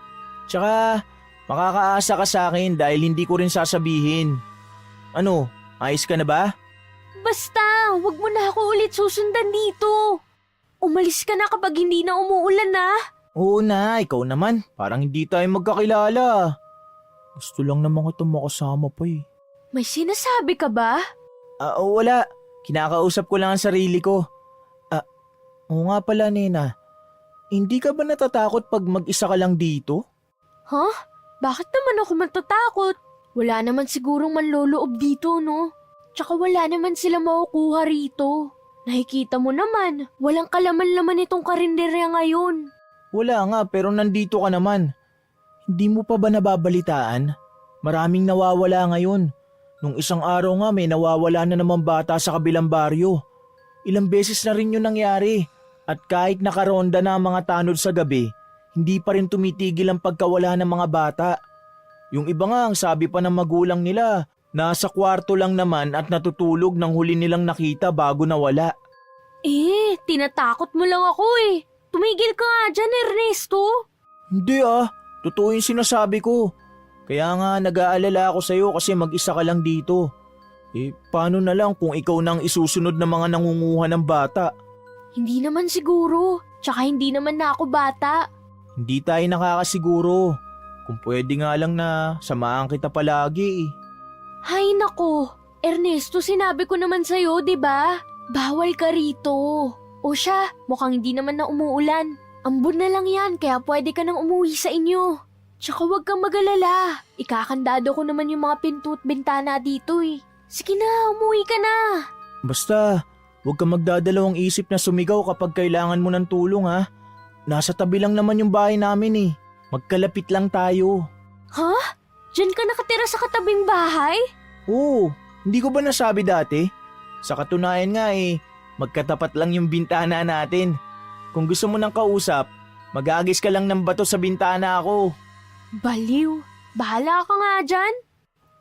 Tsaka, makakaasa ka sa akin dahil hindi ko rin sasabihin. Ano, ayos ka na ba? Basta, wag mo na ako ulit susundan dito. Umalis ka na kapag hindi na umuulan Oo na, ikaw naman. Parang hindi tayo magkakilala. Gusto lang naman kita makasama pa May sinasabi ka ba? Wala. Kinakausap ko lang ang sarili ko. Oo nga pala, Nena. Hindi ka ba natatakot pag mag-isa ka lang dito? Huh? Bakit naman ako matatakot? Wala naman sigurong manloloob dito, no? Tsaka wala naman sila makukuha rito. Nakikita mo naman, walang kalaman-laman itong karinderya ngayon. Wala nga, pero nandito ka naman. Hindi mo pa ba nababalitaan? Maraming nawawala ngayon. Nung isang araw nga may nawawala na naman bata sa kabilang baryo. Ilang beses na rin yun nangyari. At kahit nakaronda na ang mga tanod sa gabi, hindi pa rin tumitigil ang pagkawala ng mga bata. Yung iba nga ang sabi pa ng magulang nila, nasa kwarto lang naman at natutulog nang huli nilang nakita bago nawala. Tinatakot mo lang ako eh. Tumigil ka nga dyan, Ernesto. Hindi totoo yung sinasabi ko. Kaya nga nag-aalala ako sa'yo kasi mag-isa ka lang dito. Paano na lang kung ikaw nang isusunod ng mga nangunguha ng bata? Hindi naman siguro. Tsaka hindi naman na ako bata. Hindi tayo nakakasiguro. Kung pwede nga lang na samahan kita palagi. Hay nako. Ernesto, sinabi ko naman sa'yo, di ba? Bawal ka rito. O siya, mukhang hindi naman na umuulan. Ambon na lang yan, kaya pwede ka nang umuwi sa inyo. Tsaka huwag kang mag-alala. Ikakandado ko naman yung mga pinto at bintana dito eh. Sige na, umuwi ka na. Basta, huwag kang magdadalawang isip na sumigaw kapag kailangan mo ng tulong ha. Nasa tabi lang naman yung bahay namin eh. Magkalapit lang tayo. Ha? Diyan ka nakatira sa katabing bahay? Oo, hindi ko ba nasabi dati? Sa katunayan nga magkatapat lang yung bintana natin. Kung gusto mo ng kausap, mag-aagis ka lang ng bato sa bintana ako. Baliw. Bahala ka nga dyan.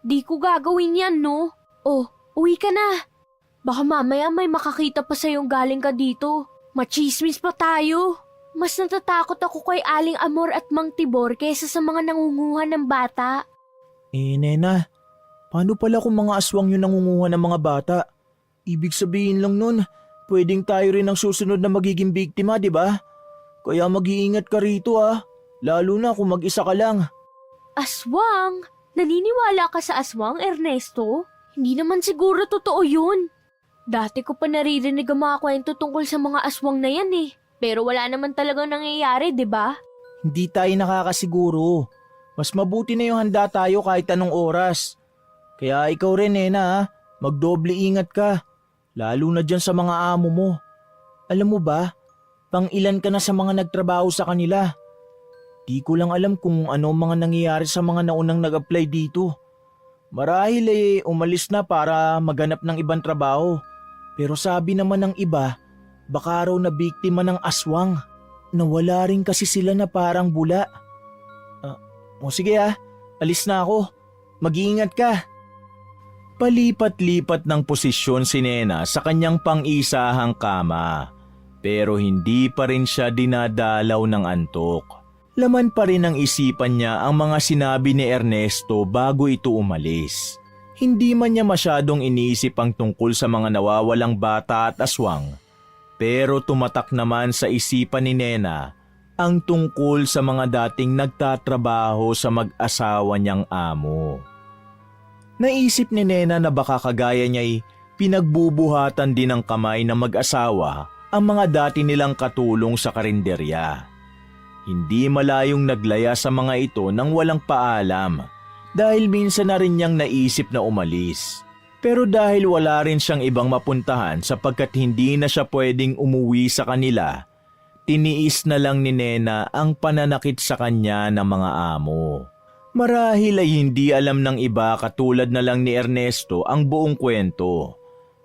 Di ko gagawin yan, no? Oh, uwi ka na. Baka mamaya may makakita pa sa'yong galing ka dito. Machismis pa tayo. Mas natatakot ako kay Aling Amor at Mang Tibor kaysa sa mga nangunguha ng bata. Nena, paano pala kung mga aswang yung nangunguha ng mga bata? Ibig sabihin lang nun, pwedeng tayo rin ang susunod na magiging biktima, di ba? Kaya mag-iingat ka rito lalo na kung mag-isa ka lang. Aswang? Naniniwala ka sa aswang, Ernesto? Hindi naman siguro totoo yun. Dati ko pa naririnig ang mga kwento tungkol sa mga aswang na yan eh. Pero wala naman talagang nangyayari, di ba? Hindi tayo nakakasiguro. Mas mabuti na yung handa tayo kahit anong oras. Kaya ikaw rin, Nena, magdoble ingat ka. Lalo na dyan sa mga amo mo. Alam mo ba, pang-ilan ka na sa mga nagtrabaho sa kanila. Di ko lang alam kung ano mga nangyayari sa mga naunang nag-apply dito. Marahil umalis na para maghanap ng ibang trabaho. Pero sabi naman ng iba, baka raw na biktima ng aswang. Nawala rin kasi sila na parang bula. Sige alis na ako. Mag-iingat ka. Palipat-lipat ng posisyon si Nena sa kanyang pang-isahang kama. Pero hindi pa rin siya dinadalaw ng antok. Laman pa rin ang isipan niya ang mga sinabi ni Ernesto bago ito umalis. Hindi man niya masyadong iniisip ang tungkol sa mga nawawalang bata at aswang. Pero tumatak naman sa isipan ni Nena ang tungkol sa mga dating nagtatrabaho sa mag-asawa niyang amo. Naisip ni Nena na baka kagaya niya'y pinagbubuhatan din ng kamay ng mag-asawa ang mga dati nilang katulong sa karinderya. Hindi malayong naglaya sa mga ito nang walang paalam dahil minsan na rin niyang naisip na umalis. Pero dahil wala rin siyang ibang mapuntahan sapagkat hindi na siya pwedeng umuwi sa kanila, tiniis na lang ni Nena ang pananakit sa kanya ng mga amo. Marahil ay hindi alam ng iba katulad na lang ni Ernesto ang buong kwento.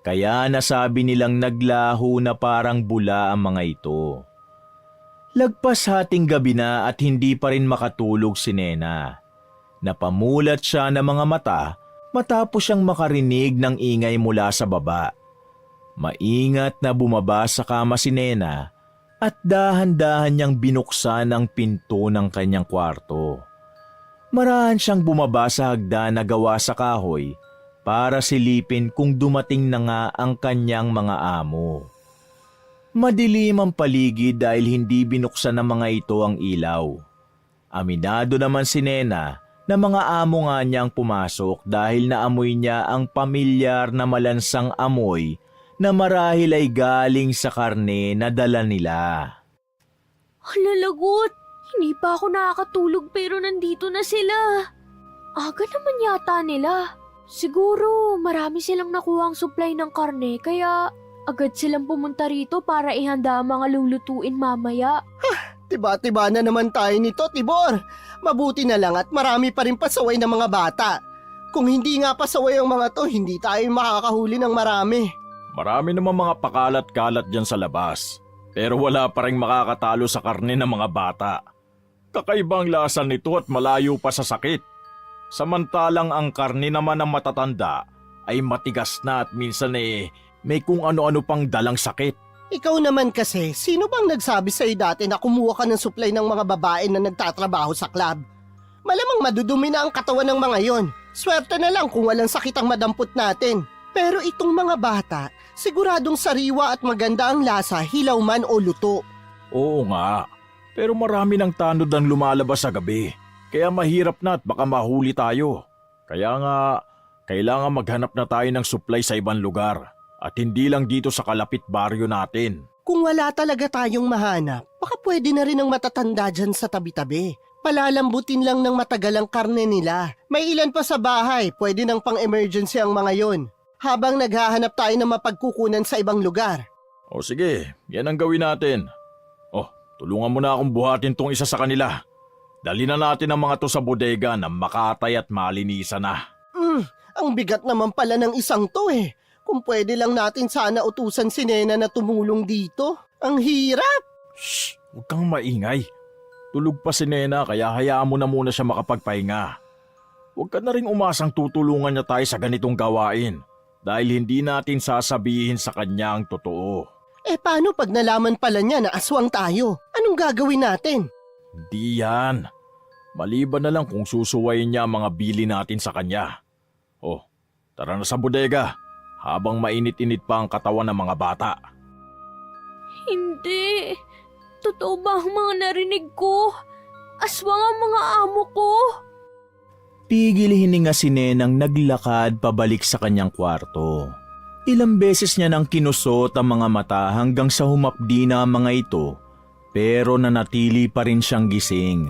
Kaya nasabi nilang naglaho na parang bula ang mga ito. Lagpas hating gabi na at hindi pa rin makatulog si Nena. Napamulat siya ng mga mata matapos siyang makarinig ng ingay mula sa baba. Maingat na bumaba sa kama si Nena at dahan-dahan niyang binuksan ang pinto ng kanyang kwarto. Marahan siyang bumaba sa hagdan na gawa sa kahoy para silipin kung dumating na nga ang kanyang mga amo. Madilim ang paligid dahil hindi binuksan ng mga ito ang ilaw. Aminado naman si Nena na mga amo nga niyang pumasok dahil naamoy niya ang pamilyar na malansang amoy na marahil ay galing sa karne na dala nila. Halalagot! Hindi pa ako nakakatulog pero nandito na sila. Aga naman yata nila. Siguro marami silang nakuhang supply ng karne kaya agad silang pumunta rito para ihanda ang mga lulutuin mamaya. Tiba-tiba na naman tayo nito, Tibor. Mabuti na lang at marami pa rin pasaway ng mga bata. Kung hindi nga pasaway ang mga to, hindi tayo makakahuli ng marami. Marami naman mga pakalat-kalat dyan sa labas. Pero wala pa rin makakatalo sa karne ng mga bata. Kakaibang lasa nito at malayo pa sa sakit. Samantalang ang karne naman ng matatanda ay matigas na at minsan may kung ano-ano pang dalang sakit. Ikaw naman kasi, sino bang nagsabi sa'yo dati na kumuha ka ng supply ng mga babae na nagtatrabaho sa club? Malamang madudumi na ang katawan ng mga yon. Swerte na lang kung walang sakit ang madampot natin. Pero itong mga bata, siguradong sariwa at maganda ang lasa, hilaw man o luto. Oo nga, pero marami ng tanod ang lumalabas sa gabi. Kaya mahirap na at baka mahuli tayo. Kaya nga, kailangan maghanap na tayo ng supply sa ibang lugar. At hindi lang dito sa kalapit baryo natin. Kung wala talaga tayong mahanap, baka pwede na rin ang matatanda dyan sa tabi-tabi. Palalambutin lang ng matagal ang karne nila. May ilan pa sa bahay, pwede nang pang-emergency ang mga yon. Habang naghahanap tayo ng mapagkukunan sa ibang lugar. O sige, yan ang gawin natin. Tulungan mo na akong buhatin tong isa sa kanila. Dali na natin ang mga to sa bodega na makatay at malinisan na. Ang bigat naman pala ng isang to eh. Kung pwede lang natin sana utusan si Nena na tumulong dito. Ang hirap! Shh! Huwag kang maingay. Tulog pa si Nena kaya hayaan mo na muna siya makapagpahinga. Huwag ka na rin umasang tutulungan niya tayo sa ganitong gawain dahil hindi natin sasabihin sa kanya ang totoo. Paano pag nalaman pala niya na aswang tayo? Anong gagawin natin? Hindi yan. Maliban na lang kung susuwayin niya ang mga bili natin sa kanya. Tara na sa bodega habang mainit-init pa ang katawan ng mga bata. Hindi. Totoo ba ang mga narinig ko? Aswang ang mga amo ko. Pigil hininga si Nenang naglakad pabalik sa kanyang kwarto. Ilang beses niya nang kinusot ang mga mata hanggang sa humapdi na ang mga ito, pero nanatili pa rin siyang gising.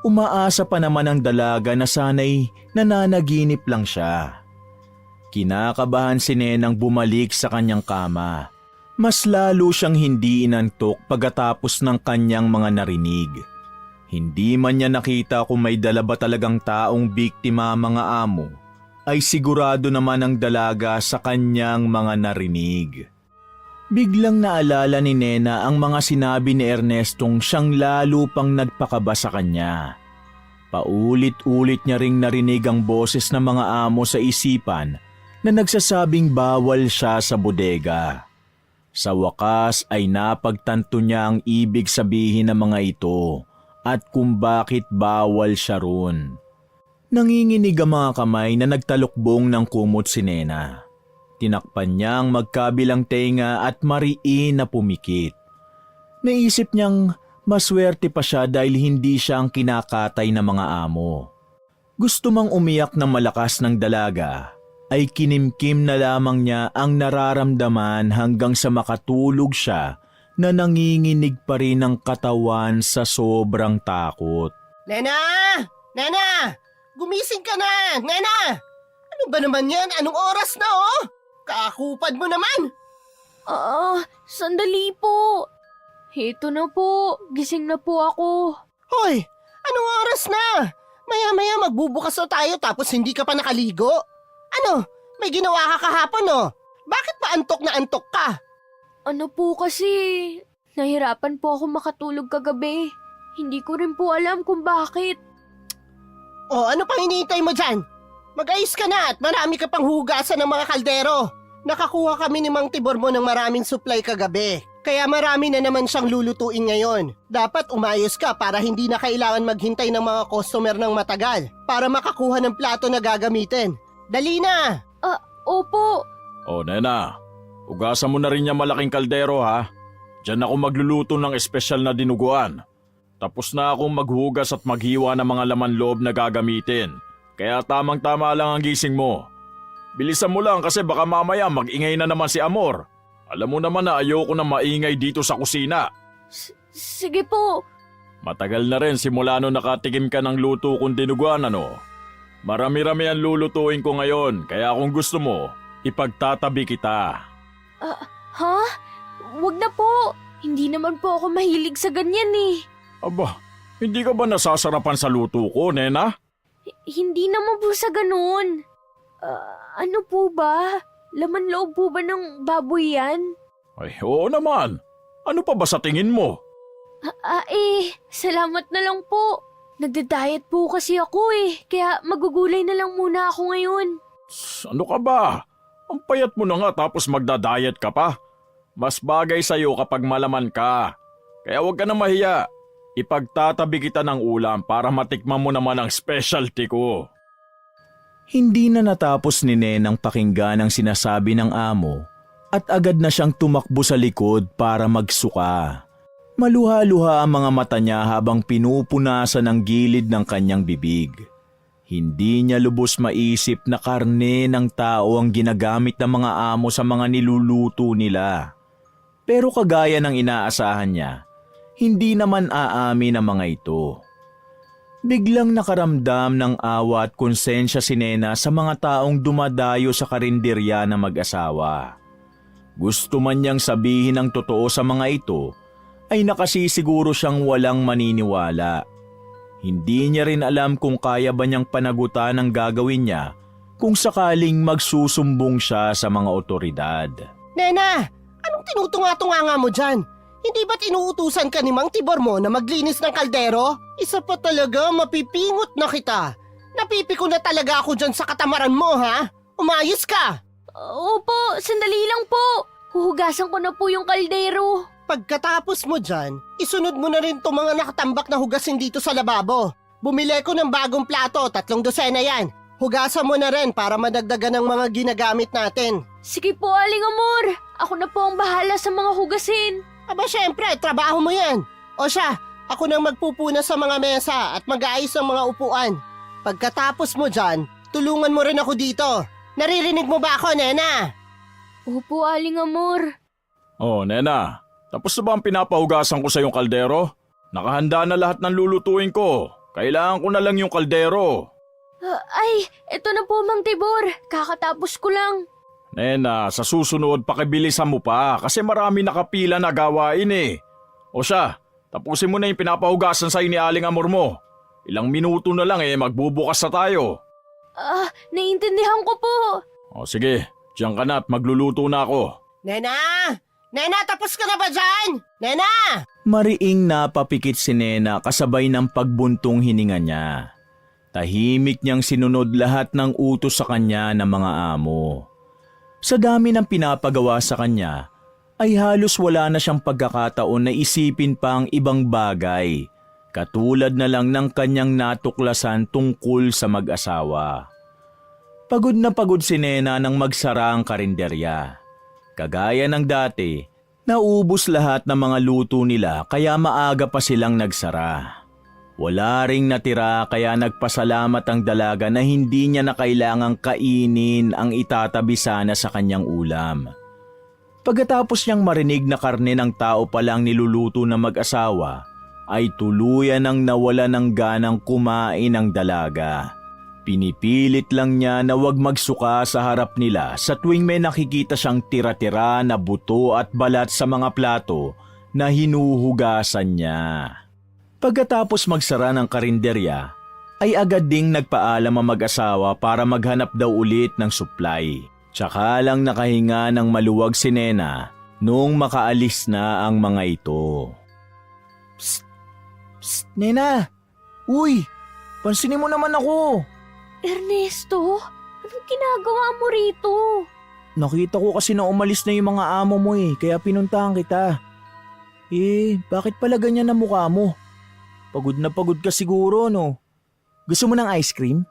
Umaasa pa naman ang dalaga na sana'y nananaginip lang siya. Kinakabahan si Nenang bumalik sa kanyang kama. Mas lalo siyang hindi inantok pagkatapos ng kanyang mga narinig. Hindi man niya nakita kung may dala ba talagang taong biktima ang mga amo, ay sigurado naman ang dalaga sa kanyang mga narinig. Biglang naalala ni Nena ang mga sinabi ni Ernestong siyang lalo pang nagpakaba sa kanya. Paulit-ulit niya ring narinig ang boses ng mga amo sa isipan na nagsasabing bawal siya sa bodega. Sa wakas ay napagtanto niya ang ibig sabihin ng mga ito at kung bakit bawal siya roon. Nanginginig ang mga kamay na nagtalukbong ng kumot si Nena. Tinakpan niya ang magkabilang tenga at mariin na pumikit. Naisip niyang maswerte pa siya dahil hindi siya ang kinakatay ng mga amo. Gusto mang umiyak ng malakas ng dalaga, ay kinimkim na lamang niya ang nararamdaman hanggang sa makatulog siya na nanginginig pa rin ang katawan sa sobrang takot. Nena! Nena! Gumising ka na! Nena! Ano ba naman yan? Anong oras na Kakupad mo naman! Sandali po. Heto na po, gising na po ako. Hoy! Anong oras na? Maya-maya magbubukas na tayo tapos hindi ka pa nakaligo? Ano? May ginawa ka kahapon Bakit pa antok na antok ka? Ano po kasi, nahirapan po ako makatulog kagabi. Hindi ko rin po alam kung bakit. Ano pang hinihintay mo dyan? Mag-ayos ka na at marami ka pang hugasan ng mga kaldero. Nakakuha kami ni Mang Tibor mo ng maraming supply kagabi. Kaya marami na naman siyang lulutuin ngayon. Dapat umayos ka para hindi na kailangan maghintay ng mga customer ng matagal para makakuha ng plato na gagamitin. Dali na! Opo. Nena, ugasan mo na rin yung malaking kaldero ha. Diyan ako magluluto ng espesyal na dinuguan. Tapos na akong maghugas at maghiwa ng mga laman loob na gagamitin. Kaya tamang-tama lang ang gising mo. Bilisan mo lang kasi baka mamaya mag-ingay na naman si Amor. Alam mo naman na ayoko na maingay dito sa kusina. Sige po. Matagal na rin simula nung nakatikim ka ng luto kong dinuguan Marami-rami ang lulutuin ko ngayon kaya kung gusto mo, ipagtatabi kita. Ha? Wag na po. Hindi naman po ako mahilig sa ganyan eh. Aba, hindi ka ba nasasarapan sa luto ko, Nena? Hindi naman po sa ganun. Ano po ba? Laman loob po ba ng baboy yan? Ay, oo naman. Ano pa ba sa tingin mo? Salamat na lang po. Nagda-diet po kasi ako kaya magugulay na lang muna ako ngayon. Ano ka ba? Ang payat mo na nga tapos magda-diet ka pa. Mas bagay sa'yo kapag malaman ka. Kaya huwag ka na mahiya. Ipagtatabi kita ng ulam para matikman mo naman ang specialty ko. Hindi na natapos ni Nenang pakinggan ang sinasabi ng amo at agad na siyang tumakbo sa likod para magsuka. Maluha-luha ang mga mata niya habang pinupunasan ang gilid ng kanyang bibig. Hindi niya lubos maisip na karne ng tao ang ginagamit ng mga amo sa mga niluluto nila. Pero kagaya ng inaasahan niya, hindi naman aamin ang mga ito. Biglang nakaramdam ng awa at konsensya si Nena sa mga taong dumadayo sa karinderya na mag-asawa. Gusto man niyang sabihin ang totoo sa mga ito, ay nakasisiguro siyang walang maniniwala. Hindi niya rin alam kung kaya ba niyang panagutan ang gagawin niya kung sakaling magsusumbong siya sa mga otoridad. Nena, anong tinutunga-tunga mo dyan? Hindi ba't inuutusan ka ni Mang Tibor mo na maglinis ng kaldero? Isa pa talaga, mapipingot na kita. Napipiko na talaga ako dyan sa katamaran mo, ha? Umayos ka! Opo, sandali lang po. Huhugasan ko na po yung kaldero. Pagkatapos mo dyan, isunod mo na rin itong mga nakatambak na hugasin dito sa lababo. Bumili ko ng bagong plato, 3 dosena yan. Hugasan mo na rin para madagdagan ng mga ginagamit natin. Sige po, Aling Amor. Ako na po ang bahala sa mga hugasin. Aba syempre, trabaho mo yan. O siya, ako nang magpupuna sa mga mesa at mag-aayos ng mga upuan. Pagkatapos mo dyan, tulungan mo rin ako dito. Naririnig mo ba ako, Nena? Opo, Aling Amor. Oh, Nena. Tapos na ba ang pinapahugasan ko sa yung kaldero? Nakahanda na lahat ng lulutuin ko. Kailangan ko na lang yung kaldero. Eto na po, Mang Tibor. Kakatapos ko lang. Nena, sa susunod pakibilisan mo pa kasi marami nakapila na gawain O siya, tapusin mo na yung pinapahugasan sa ni Aling Amor mo. Ilang minuto na lang magbubukas na tayo. Naiintindihan ko po. O sige, diyan ka na at magluluto na ako. Nena! Nena, tapos ka na ba dyan? Nena! Mariing napapikit si Nena kasabay ng pagbuntong hininga niya. Tahimik niyang sinunod lahat ng utos sa kanya ng mga amo. Sa dami ng pinapagawa sa kanya, ay halos wala na siyang pagkakataon na isipin pa ang ibang bagay, katulad na lang ng kanyang natuklasan tungkol sa mag-asawa. Pagod na pagod si Nena nang magsara ang karinderya. Kagaya ng dati, naubos lahat ng mga luto nila kaya maaga pa silang nagsara. Wala ring natira kaya nagpasalamat ang dalaga na hindi niya na kailangang kainin ang itatabi sana sa kanyang ulam. Pagkatapos niyang marinig na karne ng tao palang niluluto ng mag-asawa, ay tuluyan ang nawala ng ganang kumain ang dalaga. Pinipilit lang niya na huwag magsuka sa harap nila sa tuwing may nakikita siyang tira-tira na buto at balat sa mga plato na hinuhugasan niya. Pagkatapos magsara ng karinderya, ay agad ding nagpaalam ang mag-asawa para maghanap daw ulit ng supply. Tsaka lang nakahinga ng maluwag si Nena noong makaalis na ang mga ito. Psst! Psst, Nena! Uy! Pansinin mo naman ako! Ernesto, anong ginagawa mo rito? Nakita ko kasi na umalis na yung mga amo mo kaya pinuntahan kita. Bakit pala ganyan ang mukha mo? Pagod na pagod ka siguro, no? Gusto mo ng ice cream?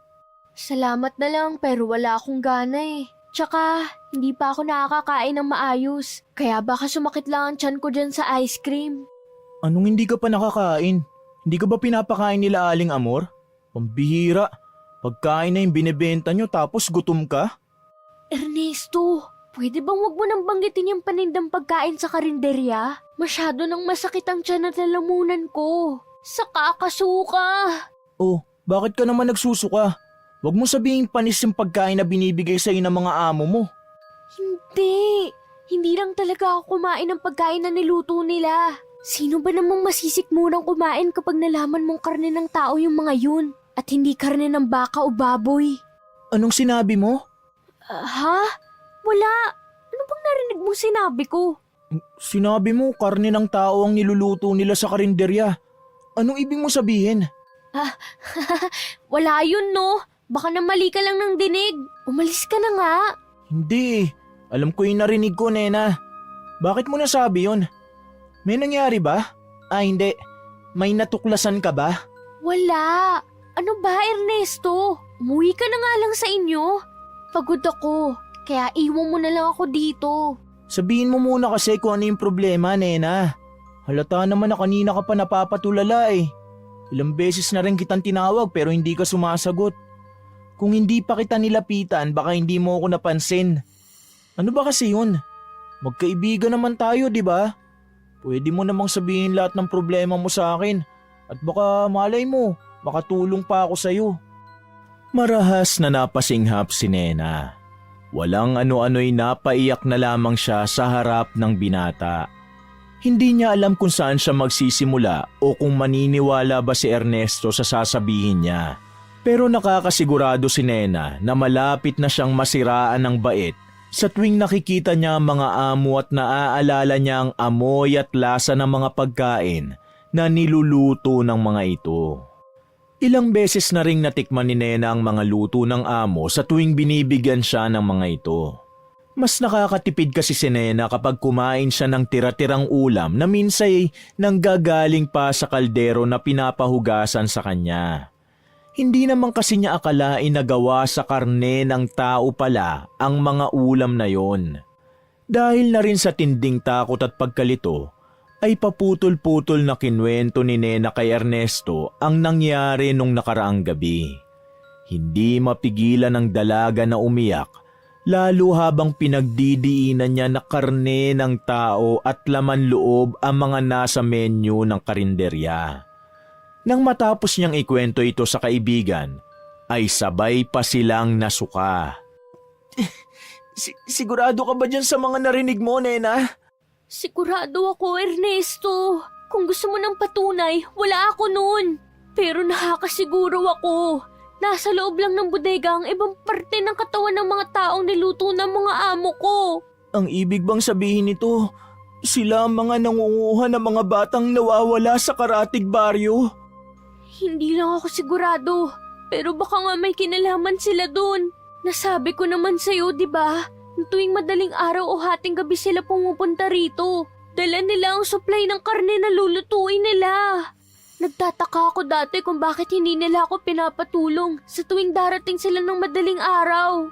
Salamat na lang pero wala akong gana Tsaka, hindi pa ako nakakakain ng maayos. Kaya baka sumakit lang ang tiyan ko dyan sa ice cream. Anong hindi ka pa nakakain? Hindi ka ba pinapakain nila Aling Amor? Pambihira. Pagkain na yung binibenta nyo tapos gutom ka? Ernesto, pwede bang wag mo nang banggitin yung panindang pagkain sa karinderya? Masyado nang masakit ang tiyan at lalamunan ko. Sa kakasuka. Oh, bakit ka naman nagsusuka? Huwag mo sabihin panis yung pagkain na binibigay sa'yo ng mga amo mo. Hindi. Hindi lang talaga ako kumain ng pagkain na niluto nila. Sino ba namang masisikmunang kumain kapag nalaman mong karne ng tao yung mga yun? At hindi karne ng baka o baboy. Anong sinabi mo? Ha? Wala. Ano bang narinig mong sinabi ko? Sinabi mo karne ng tao ang niluluto nila sa karinderya. Anong ibig mo sabihin? Wala yun, no? Baka na mali ka lang ng dinig. Umalis ka na nga. Hindi. Alam ko yung narinig ko, Nena. Bakit mo nasabi yun? May nangyari ba? Hindi. May natuklasan ka ba? Wala. Ano ba, Ernesto? Umuwi ka na nga lang sa inyo. Pagod ako. Kaya iwan mo na lang ako dito. Sabihin mo muna kasi kung ano yung problema, Nena. Halata naman na kanina ka pa napapatulala eh. Ilang beses na rin kitang tinawag pero hindi ka sumasagot. Kung hindi pa kita nilapitan, baka hindi mo ako napansin. Ano ba kasi yun? Magkaibigan naman tayo, di ba? Pwede mo namang sabihin lahat ng problema mo sa akin. At baka malay mo, makatulong pa ako sa'yo. Marahas na napasinghap si Nena. Walang ano-ano'y napaiyak na lamang siya sa harap ng binata. Hindi niya alam kung saan siya magsisimula o kung maniniwala ba si Ernesto sa sasabihin niya. Pero nakakasigurado si Nena na malapit na siyang masiraan ng bait sa tuwing nakikita niya ang mga amo at naaalala niya ang amoy at lasa ng mga pagkain na niluluto ng mga ito. Ilang beses na ring natikman ni Nena ang mga luto ng amo sa tuwing binibigyan siya ng mga ito. Mas nakakatipid kasi si Nena kapag kumain siya ng tira-tirang ulam na minsay nanggagaling pa sa kaldero na pinapahugasan sa kanya. Hindi naman kasi niya akalain na gawa sa karne ng tao pala ang mga ulam na yon. Dahil na rin sa tinding takot at pagkalito, ay paputol-putol na kinwento ni Nena kay Ernesto ang nangyari nung nakaraang gabi. Hindi mapigilan ng dalaga na umiyak, lalo habang pinagdidiinan niya na karne ng tao at laman loob ang mga nasa menu ng karinderya. Nang matapos niyang ikwento ito sa kaibigan, ay sabay pa silang nasuka. Sigurado ka ba dyan sa mga narinig mo, Nena? Sigurado ako, Ernesto. Kung gusto mo ng patunay, wala ako noon. Pero nakakasiguro ako. Nasa loob lang ng bodega ang ibang parte ng katawan ng mga taong niluto ng mga amo ko. Ang ibig bang sabihin nito, sila ang mga nangunguha ng mga batang nawawala sa Karatig Baryo? Hindi lang ako sigurado. Pero baka nga may kinalaman sila dun. Nasabi ko naman sa'yo, di ba? Tuwing madaling araw o hating gabi sila pumupunta rito. Dala nila ang supply ng karne na lulutuin nila. Nagtataka ako dati kung bakit hindi nila ako pinapatulong sa tuwing darating sila ng madaling araw.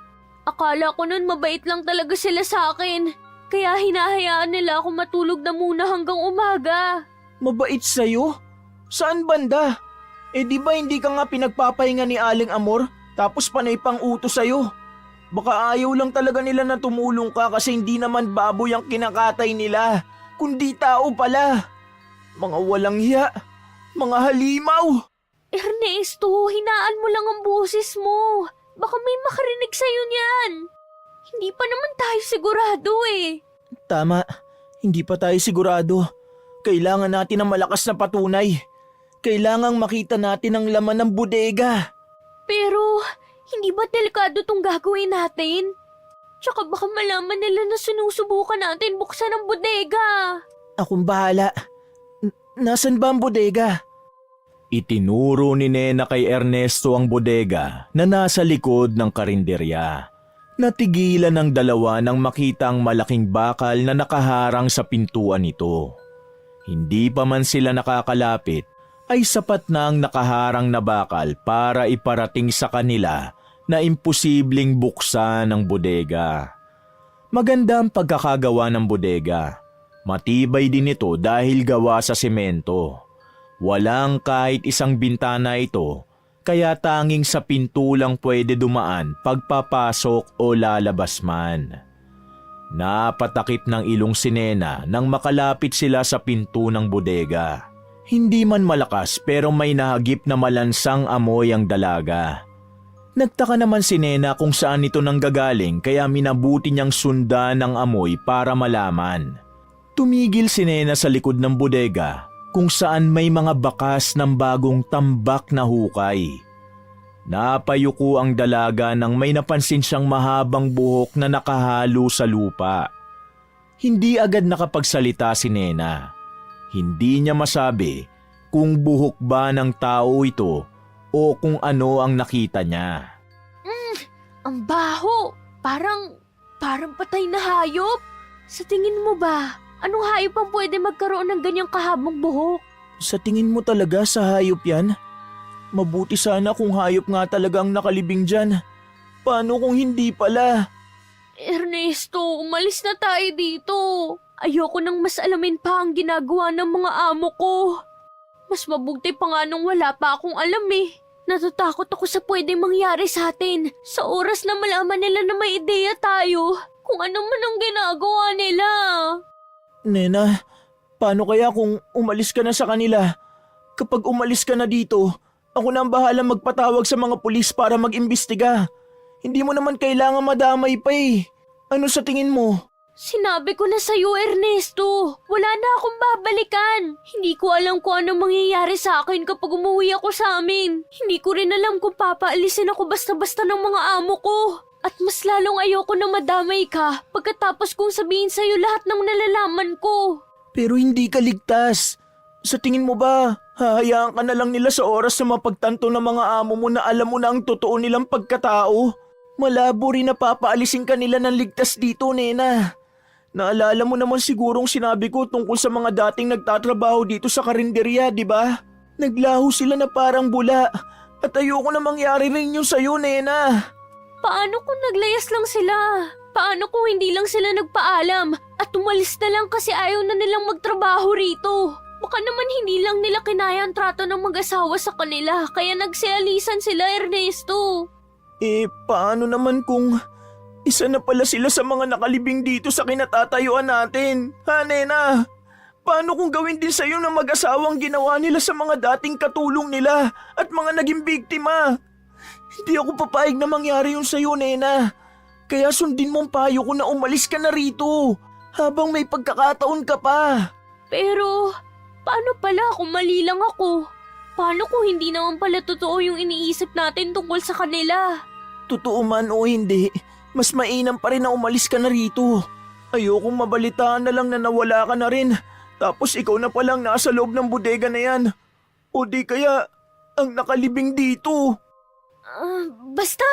Akala ko nun mabait lang talaga sila sa akin. Kaya hinahayaan nila ako matulog na muna hanggang umaga. Mabait sa'yo? Saan banda? Di ba hindi ka nga pinagpapahinga ni Aling Amor tapos panay pang utos sa'yo? Baka ayaw lang talaga nila na tumulong ka kasi hindi naman baboy ang kinakatay nila, kundi tao pala. Mga walang hiya, mga halimaw. Ernesto, hinaan mo lang ang boses mo. Baka may makarinig sa'yo niyan. Hindi pa naman tayo sigurado eh. Tama, hindi pa tayo sigurado. Kailangan natin ng malakas na patunay. Kailangang makita natin ang laman ng bodega. Pero, hindi ba delikado tong gagawin natin? Tsaka baka malaman nila na sinusubukan natin buksan ang bodega. Akong bahala. Nasaan ba ang bodega? Itinuro ni Nena kay Ernesto ang bodega na nasa likod ng karinderya. Natigilan ng dalawa nang makita ang malaking bakal na nakaharang sa pintuan nito. Hindi pa man sila nakakalapit, ay sapat na ang nakaharang na bakal para iparating sa kanila na imposibleng buksan ang bodega. Maganda ang pagkakagawa ng bodega. Matibay din ito dahil gawa sa semento. Walang kahit isang bintana ito, kaya tanging sa pinto lang pwede dumaan pagpapasok o lalabas man. Napatakip ng ilong si Nena nang makalapit sila sa pinto ng bodega. Hindi man malakas pero may nahagip na malansang amoy ang dalaga. Nagtaka naman si Nena kung saan ito nanggagaling kaya minabuti niyang sundan ang amoy para malaman. Tumigil si Nena sa likod ng bodega kung saan may mga bakas ng bagong tambak na hukay. Napayuko ang dalaga nang may napansin siyang mahabang buhok na nakahalo sa lupa. Hindi agad nakapagsalita si Nena. Hindi niya masabi kung buhok ba ng tao ito o kung ano ang nakita niya. Ang baho! Parang patay na hayop! Sa tingin mo ba, anong hayop ang pwede magkaroon ng ganyang kahabang buhok? Sa tingin mo talaga sa hayop yan? Mabuti sana kung hayop nga talagang nakalibing dyan. Paano kung hindi pala? Ernesto, umalis na tayo dito. Ayoko nang mas alamin pa ang ginagawa ng mga amo ko. Mas mabuti pa nga nung wala pa akong alam eh. Natatakot ako sa pwedeng mangyari sa atin. Sa oras na malaman nila na may ideya tayo, kung ano man ang ginagawa nila. Nena, paano kaya kung umalis ka na sa kanila? Kapag umalis ka na dito, ako na ang bahala magpatawag sa mga pulis para mag-imbestiga. Hindi mo naman kailangan madamay pa eh. Ano sa tingin mo? Sinabi ko na sa'yo, Ernesto. Wala na akong babalikan. Hindi ko alam kung anong mangyayari sa akin kapag umuwi ako sa amin. Hindi ko rin alam kung papaalisin ako basta-basta ng mga amo ko. At mas lalong ayoko na madamay ka pagkatapos kong sabihin sa'yo lahat ng nalalaman ko. Pero hindi ka ligtas. Sa tingin mo ba, hahayaan ka na lang nila sa oras na mapagtanto ng mga amo mo na alam mo na ang totoo nilang pagkatao? Malabo rin na papaalisin ka nila ng ligtas dito, Nena. Naalala mo naman sigurong sinabi ko tungkol sa mga dating nagtatrabaho dito sa karinderya, di ba? Naglaho sila na parang bula at ayoko na mangyari rin yun sa'yo, Nena. Paano kung naglayas lang sila? Paano kung hindi lang sila nagpaalam at umalis na lang kasi ayaw na nilang magtrabaho rito? Baka naman hindi lang nila kinaya ang trato ng mag-asawa sa kanila kaya nagsialisan sila, Ernesto. Paano naman kung isa na pala sila sa mga nakalibing dito sa kinatatayuan natin? Ha, Nena? Paano kung gawin din sa'yo ng mag-asawang ginawa nila sa mga dating katulong nila at mga naging biktima? Hindi ako papayag na mangyari yun sa'yo, Nena. Kaya sundin mo ang payo ko na umalis ka na rito habang may pagkakataon ka pa. Pero, paano pala kung mali lang ako? Paano kung hindi naman pala totoo yung iniisip natin tungkol sa kanila? Totoo man o hindi, mas mainam pa rin na umalis ka na rito. Ayokong mabalitaan na lang na nawala ka na rin. Tapos ikaw na palang nasa loob ng bodega na yan. O di kaya, ang nakalibing dito. Basta,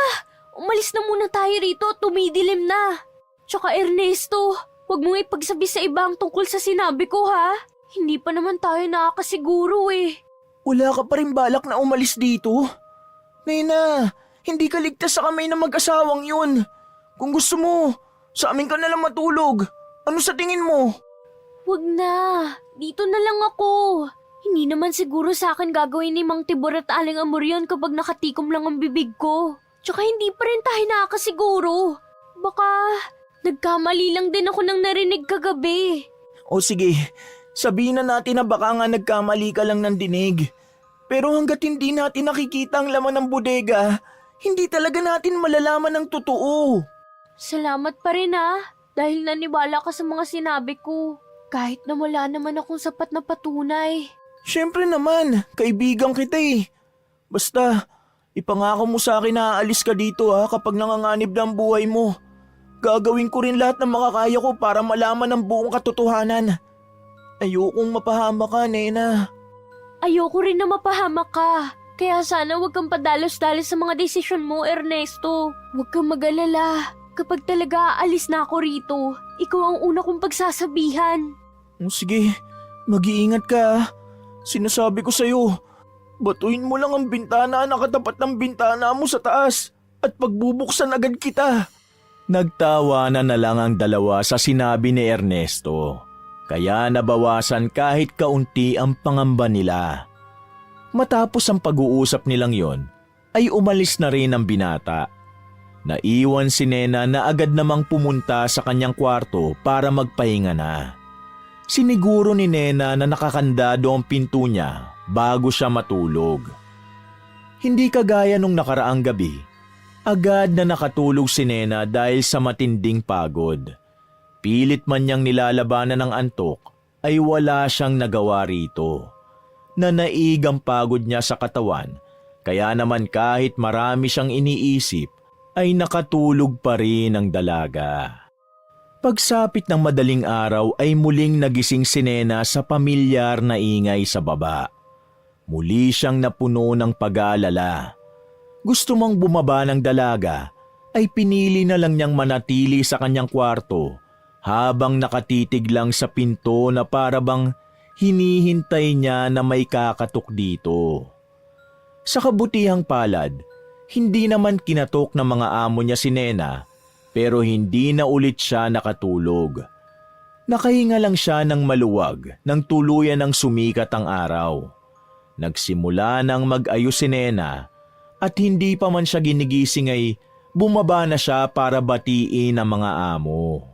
umalis na muna tayo rito at tumidilim na. Tsaka Ernesto, huwag mong ipagsabi sa iba ang tungkol sa sinabi ko ha. Hindi pa naman tayo nakakasiguro eh. Wala ka pa rin balak na umalis dito? Nena, hindi ka ligtas sa kamay ng mag-asawang yun. Kung gusto mo, sa amin ka nalang matulog. Ano sa tingin mo? Huwag na, dito na lang ako. Hindi naman siguro sa akin gagawin ni Mang Tibor at Aling Amor yun kapag nakatikom lang ang bibig ko. Tsaka hindi pa rin tayo nakakasiguro. Baka nagkamali lang din ako ng narinig kagabi. O sige, sabihin na natin na baka nga nagkamali ka lang ng dinig. Pero hanggat hindi natin nakikita ang laman ng bodega, hindi talaga natin malalaman ang totoo. Salamat pa rin dahil naniwala ka sa mga sinabi ko. Kahit na wala naman akong sapat na patunay. Siyempre naman, kaibigan kita eh. Basta, ipangako mo sa akin na aalis ka dito kapag nanganganib na ang buhay mo. Gagawin ko rin lahat ng makakaya ko para malaman ang buong katotohanan. Ayokong mapahama ka, Nena. Ayoko rin na mapahamak ka. Kaya sana huwag kang padalos-dalos sa mga desisyon mo, Ernesto. Huwag kang mag-alala. Kapag talaga aalis na ako rito, ikaw ang una kong pagsasabihan. Sige, mag-iingat ka. Sinasabi ko sa'yo, batuin mo lang ang bintana na katapat ng bintana mo sa taas at pagbubuksan agad kita. Nagtawanan na lang ang dalawa sa sinabi ni Ernesto. Kaya nabawasan kahit kaunti ang pangamba nila. Matapos ang pag-uusap nilang yon, ay umalis na rin ang binata. Naiwan si Nena na agad namang pumunta sa kanyang kwarto para magpahinga na. Siniguro ni Nena na nakakandado ang pinto niya bago siya matulog. Hindi kagaya nung nakaraang gabi, agad na nakatulog si Nena dahil sa matinding pagod. Pilit man niyang nilalabanan ng antok ay wala siyang nagawa rito. Nanaig ang pagod niya sa katawan, kaya naman kahit marami siyang iniisip, ay nakatulog pa rin ang dalaga. Pagsapit ng madaling araw ay muling nagising si Nena sa pamilyar na ingay sa baba. Muli siyang napuno ng pag-aalala. Gusto mang bumaba ng dalaga ay pinili na lang niyang manatili sa kanyang kwarto habang nakatitig lang sa pinto na para bang hinihintay niya na may kakatok dito. Sa kabutihang palad, hindi naman kinatok ng mga amo niya si Nena pero hindi na ulit siya nakatulog. Nakahinga lang siya ng maluwag nang tuluyan ng sumikat ang araw. Nagsimula nang mag-ayos si Nena at hindi pa man siya ginigising ay bumaba na siya para batiin ang mga amo.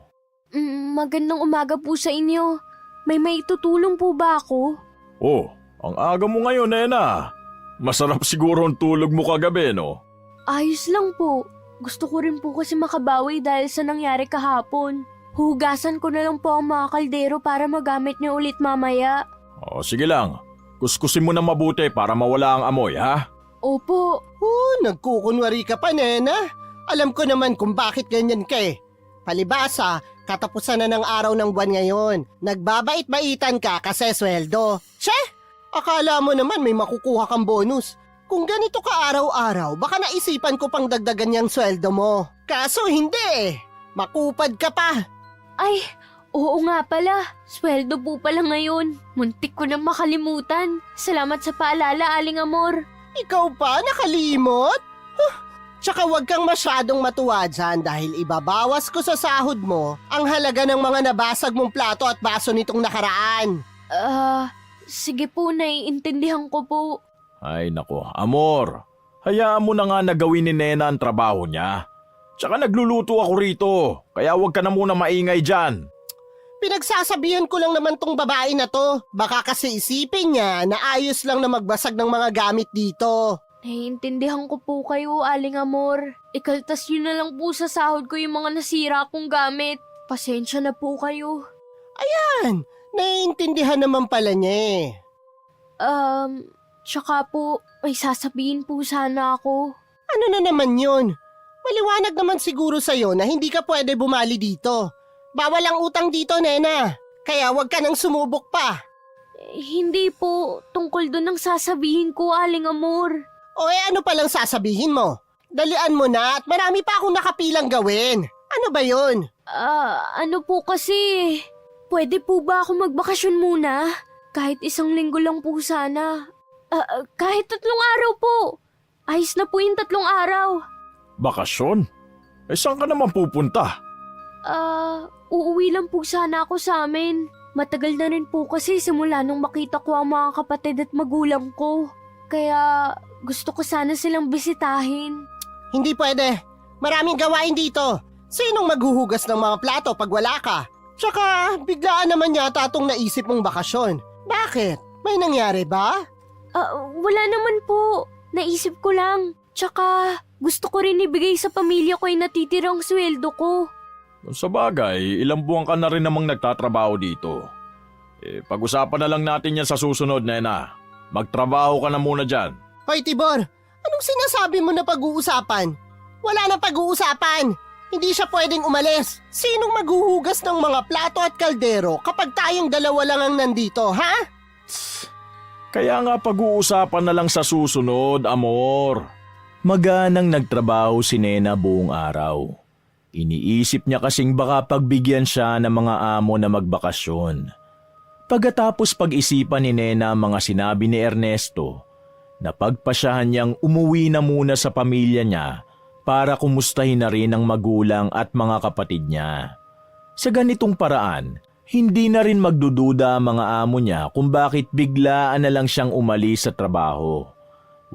Magandang umaga po sa inyo. May maitutulong po ba ako? Oh, ang aga mo ngayon, Nena. Masarap siguro ang tulog mo kagabi, no? Ayos lang po. Gusto ko rin po kasi makabawi dahil sa nangyari kahapon. Hugasan ko na lang po ang mga kaldero para magamit niyo ulit mamaya. Oh, sige lang. Kuskusin mo na mabuti para mawala ang amoy, ha? Opo. Nagkukunwari ka pa, Nena. Alam ko naman kung bakit ganyan ka eh. Palibasa, katapusan na ng araw ng buwan ngayon. Nagbabait-baitan ka kasi sweldo. Akala mo naman may makukuha kang bonus. Kung ganito ka araw-araw, baka naisipan ko pang dagdagan yung sweldo mo. Kaso hindi eh. Makupad ka pa. Ay, oo nga pala. Sweldo po pala ngayon. Muntik ko nang makalimutan. Salamat sa paalala, Aling Amor. Ikaw pa nakalimot? Tsaka wag kang masyadong matuwa dyan dahil ibabawas ko sa sahod mo ang halaga ng mga nabasag mong plato at baso nitong nakaraan. Sige po, naiintindihan ko po. Ay nako, Amor. Hayaan mo na nga na gawin ni Nena ang trabaho niya. Tsaka nagluluto ako rito, kaya huwag ka na muna maingay dyan. Pinagsasabihan ko lang naman tong babae na to. Baka kasi isipin niya na ayos lang na magbasag ng mga gamit dito. Naiintindihan ko po kayo, Aling Amor. Ikaltas nyo na lang po sa sahod ko yung mga nasira kong gamit. Pasensya na po kayo. Naiintindihan naman pala niya eh. Tsaka po, may sasabihin po sana ako. Ano na naman yun? Maliwanag naman siguro sa'yo na hindi ka pwede bumali dito. Bawal ang utang dito, Nena. Kaya wag ka nang sumubok pa. Hindi po, tungkol doon ang sasabihin ko, Aling Amor. O ano palang sasabihin mo? Dalian mo na at marami pa akong nakapilang gawin. Ano ba yun? Ano po kasi, pwede po ba ako magbakasyon muna? Kahit 1 linggo lang po sana. Kahit 3 araw po. Ayos na po yung 3 araw. Bakasyon? Saan ka naman pupunta? Uuwi lang po sana ako sa amin. Matagal na rin po kasi simula nung makita ko ang mga kapatid at magulang ko. Kaya gusto ko sana silang bisitahin. Hindi pwede. Maraming gawain dito. Sinong maghuhugas ng mga plato pag wala ka? Tsaka biglaan naman yata itong naisip mong bakasyon. Bakit? May nangyari ba? Wala naman po. Naisip ko lang. Tsaka gusto ko rin ibigay sa pamilya ko yung natitirang sweldo ko. Sa bagay, ilang buwan ka na rin namang nagtatrabaho dito. Pag-usapan na lang natin yan sa susunod, Nena. Magtrabaho ka na muna dyan. Hoy Tibor, anong sinasabi mo na pag-uusapan? Wala na pag-uusapan. Hindi siya pwedeng umalis. Sinong maghuhugas ng mga plato at kaldero kapag tayong dalawa lang ang nandito, ha? Kaya nga pag-uusapan na lang sa susunod, Amor. Maganang nagtrabaho si Nena buong araw. Iniisip niya kasing baka pagbigyan siya ng mga amo na magbakasyon. Pagkatapos pag-isipan ni Nena ang mga sinabi ni Ernesto, napagpasyahan niyang umuwi na muna sa pamilya niya para kumustahin na rin ang magulang at mga kapatid niya. Sa ganitong paraan, hindi na rin magdududa ang mga amo niya kung bakit biglaan na lang siyang umalis sa trabaho.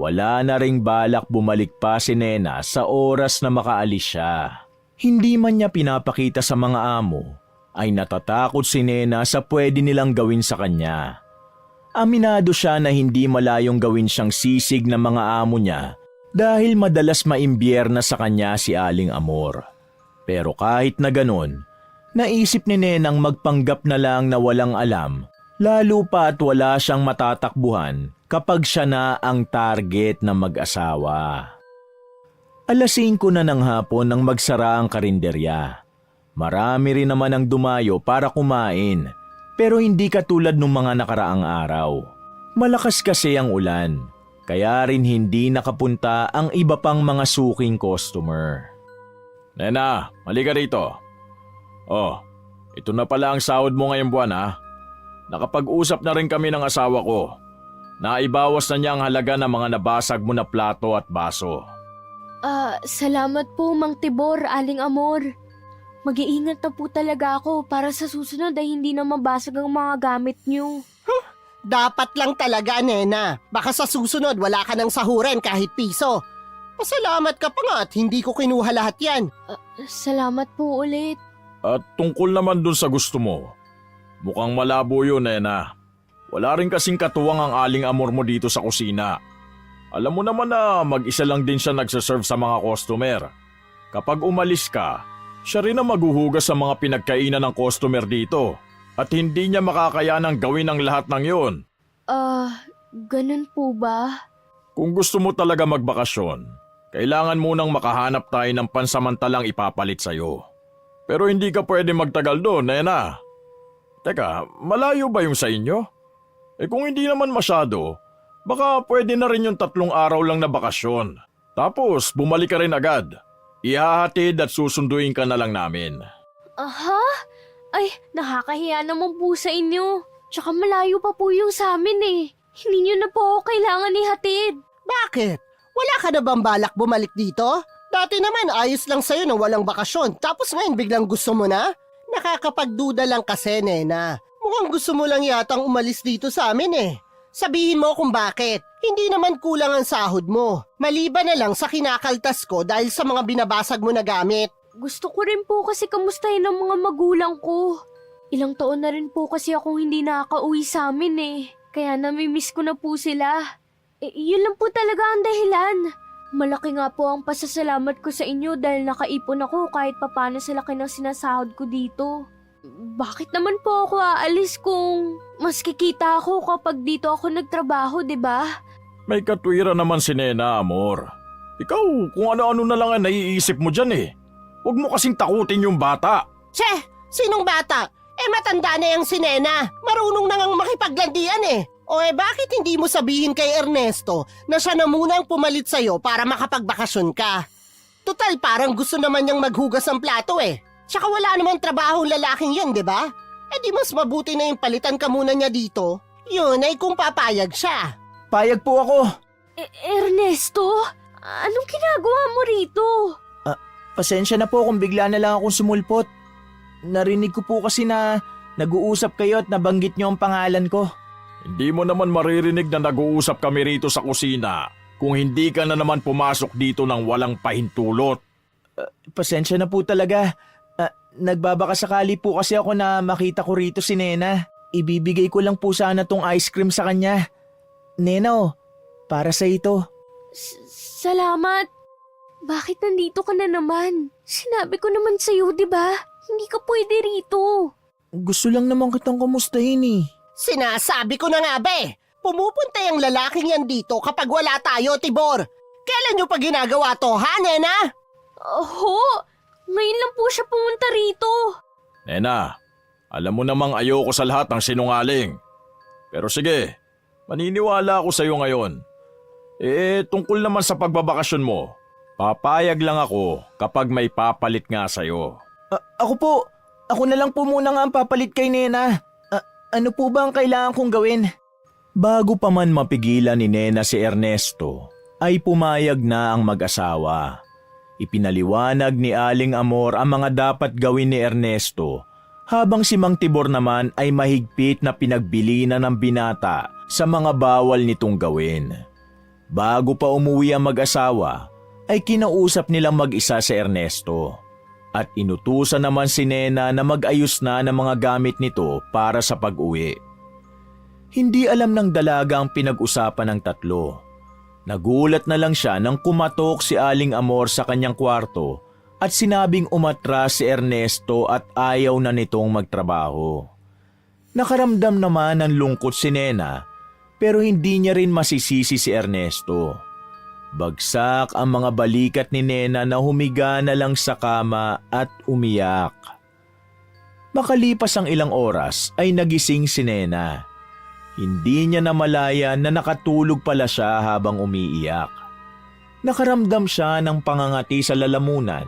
Wala na ring balak bumalik pa si Nena sa oras na makaalis siya. Hindi man niya pinapakita sa mga amo, ay natatakot si Nena sa pwede nilang gawin sa kanya. Aminado siya na hindi malayong gawin siyang sisig ng mga amo niya dahil madalas maimbierna sa kanya si Aling Amor. Pero kahit na ganon, naisip ni Nenang magpanggap na lang na walang alam, lalo pa at wala siyang matatakbuhan kapag siya na ang target ng mag-asawa. 5:00 na ng hapon nang magsara ang karinderya. Marami rin naman ang dumayo para kumain, pero hindi katulad nung mga nakaraang araw. Malakas kasi ang ulan, kaya rin hindi nakapunta ang iba pang mga suking customer. Nena, halika rito. Oh, ito na pala ang sahod mo ngayong buwan ha. Nakapag-usap na rin kami ng asawa ko. Naibawas na niya ang halaga ng mga nabasag mo na plato at baso. Salamat po, Mang Tibor, Aling Amor. Mag-iingat na po talaga ako para sa susunod ay hindi na mabasag ang mga gamit niyo. Dapat lang talaga, Nena. Baka sa susunod wala ka ng sahurin kahit piso. Pasalamat ka pa nga at hindi ko kinuha lahat yan. Salamat po ulit. At tungkol naman dun sa gusto mo, mukhang malabo yun, Nena. Wala rin kasing katuwang ang Aling Amor mo dito sa kusina. Alam mo naman na mag-isa lang din siya nagsaserve sa mga customer. Kapag umalis ka, siya rin ang maghuhugas sa mga pinagkainan ng customer dito. At hindi niya makakayanang gawin ang lahat ng yun. Ganun po ba? Kung gusto mo talaga magbakasyon, kailangan munang makahanap tayo ng pansamantalang ipapalit sa'yo. Pero hindi ka pwede magtagal doon, Nena. Teka, malayo ba yung sa inyo? Kung hindi naman masyado, baka pwede na rin yung 3 araw lang na bakasyon. Tapos bumalik ka rin agad. Ihahatid at susunduin ka na lang namin. Aha? Ay, nakakahiya naman po sa inyo. Tsaka malayo pa po yung sa amin eh. Hindi nyo na po ako kailangan ihatid. Bakit? Wala ka na bang balak bumalik dito? Dati naman ayos lang sa'yo na walang bakasyon. Tapos ngayon biglang gusto mo na? Nakakapagduda lang kasi, Nena. Mukhang gusto mo lang yatang umalis dito sa amin eh. Sabihin mo kung bakit. Hindi naman kulang ang sahod mo. Maliban na lang sa kinakaltas ko dahil sa mga binabasag mo na gamit. Gusto ko rin po kasi kamustahin ang mga magulang ko. Ilang taon na rin po kasi akong hindi nakaka-uwi sa amin eh. Kaya namimiss ko na po sila. Yun lang po talaga ang dahilan. Malaki nga po ang pasasalamat ko sa inyo dahil nakaipon ako kahit papano sa laki ng sinasahod ko dito. Bakit naman po ako aalis kung mas kikita ako kapag dito ako nagtrabaho, di ba? May katwiran naman si Nena, Amor. Ikaw, kung ano-ano na lang ang naiisip mo dyan eh. Huwag mo kasing takutin yung bata. Che, sinong bata? Matanda na yung si Nena. Marunong na ngang makipaglandian eh. O bakit hindi mo sabihin kay Ernesto na siya na muna ang pumalit sa'yo para makapagbakasyon ka? Tutal parang gusto naman niyang maghugas ng plato eh. Tsaka wala namang trabahong lalaking yan, di ba? Di mas mabuti na yung palitan ka muna niya dito. Yun ay kung papayag siya. Payag po ako. Ernesto? Anong ginagawa mo rito? Pasensya na po kung bigla na lang akong sumulpot. Narinig ko po kasi na nag-uusap kayo at nabanggit niyo ang pangalan ko. Hindi mo naman maririnig na nag-uusap kami rito sa kusina kung hindi ka na naman pumasok dito ng walang pahintulot. Pasensya na po talaga. Nagbabaka sakali po kasi ako na makita ko rito si Nena. Ibibigay ko lang po sana tong ice cream sa kanya. Nena, para sa ito. Salamat. Bakit nandito ka na naman? Sinabi ko naman sa'yo, di ba? Hindi ka pwede rito. Gusto lang naman kitang kamustahin eh. Sinasabi ko na nga be. Pumupunta yung lalaking yan dito kapag wala tayo, Tibor. Kailan nyo pa ginagawa to, ha, Nena? Oho, ngayon lang po siya pumunta rito. Nena, alam mo namang ayoko sa lahat ng sinungaling. Pero sige, maniniwala ako sa'yo ngayon. Tungkol naman sa pagbabakasyon mo, papayag lang ako kapag may papalit nga sa'yo. Ako na lang po muna nga ang papalit kay Nena. Ano po ba ang kailangan kong gawin? Bago pa man mapigilan ni Nena si Ernesto, ay pumayag na ang mag-asawa. Ipinaliwanag ni Aling Amor ang mga dapat gawin ni Ernesto, habang si Mang Tibor naman ay mahigpit na pinagbili na ng binata sa mga bawal nitong gawin. Bago pa umuwi ang mag-asawa, ay kinausap nilang mag-isa si Ernesto. At inutusan naman si Nena na mag-ayos na ng mga gamit nito para sa pag-uwi. Hindi alam ng dalaga ang pinag-usapan ng tatlo. Nagulat na lang siya nang kumatok si Aling Amor sa kanyang kwarto at sinabing umatras si Ernesto at ayaw na nitong magtrabaho. Nakaramdam naman ng lungkot si Nena pero hindi niya rin masisisi si Ernesto. Bagsak ang mga balikat ni Nena na humiga na lang sa kama at umiyak. Makalipas ang ilang oras ay nagising si Nena. Hindi niya namalayan na nakatulog pala siya habang umiiyak. Nakaramdam siya ng pangangati sa lalamunan,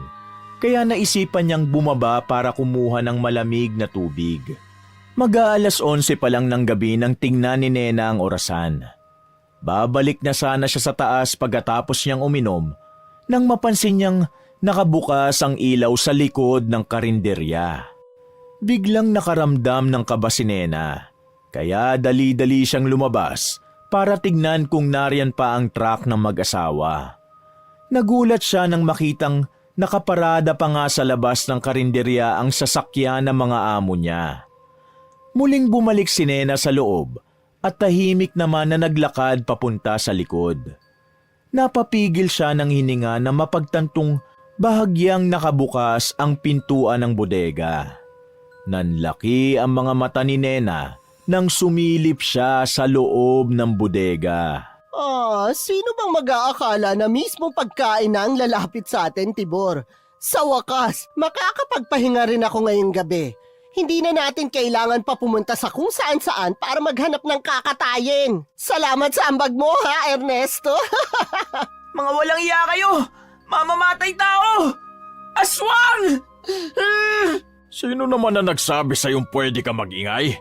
kaya naisipan niyang bumaba para kumuha ng malamig na tubig. Mag-aalas 11 pa lang ng gabi nang tingnan ni Nena ang orasan. Babalik na sana siya sa taas pagkatapos niyang uminom nang mapansin niyang nakabukas ang ilaw sa likod ng karinderya. Biglang nakaramdam ng kaba si Nena, kaya dali-dali siyang lumabas para tignan kung nariyan pa ang truck ng mag-asawa. Nagulat siya nang makitang nakaparada pa nga sa labas ng karinderya ang sasakyan ng mga amo niya. Muling bumalik si Nena sa loob at tahimik naman na naglakad papunta sa likod. Napapigil siya ng hininga na mapagtantong bahagyang nakabukas ang pintuan ng bodega. Nanlaki ang mga mata ni Nena nang sumilip siya sa loob ng bodega. Sino bang mag-aakala na mismo pagkain na ang lalapit sa atin, Tibor? Sa wakas, makakapagpahinga rin ako ngayong gabi. Hindi na natin kailangan pa pumunta sa kung saan-saan para maghanap ng kakatayin. Salamat sa ambag mo ha, Ernesto. Mga walang iya kayo! Mamamatay tao! Aswang! Sino naman na nagsabi sa'yong pwede ka magingay?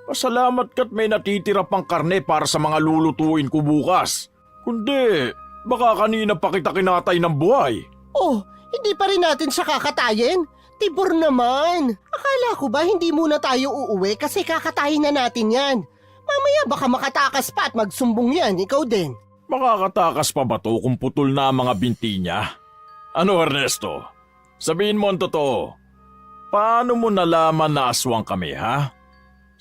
Pasalamat ka't may natitira pang karne para sa mga lulutuin ko bukas. Kundi, baka kanina pa kita kinatay ng buhay. Oh, hindi pa rin natin siya kakatayin? Tibor naman. Akala ko ba hindi muna tayo uuwi kasi kakatayin na natin yan. Mamaya baka makatakas pa at magsumbong yan, ikaw din. Makakatakas pa ba to kung putol na ang mga binti niya? Ano, Ernesto? Sabihin mo ang totoo. Paano mo nalaman na aswang kami, ha?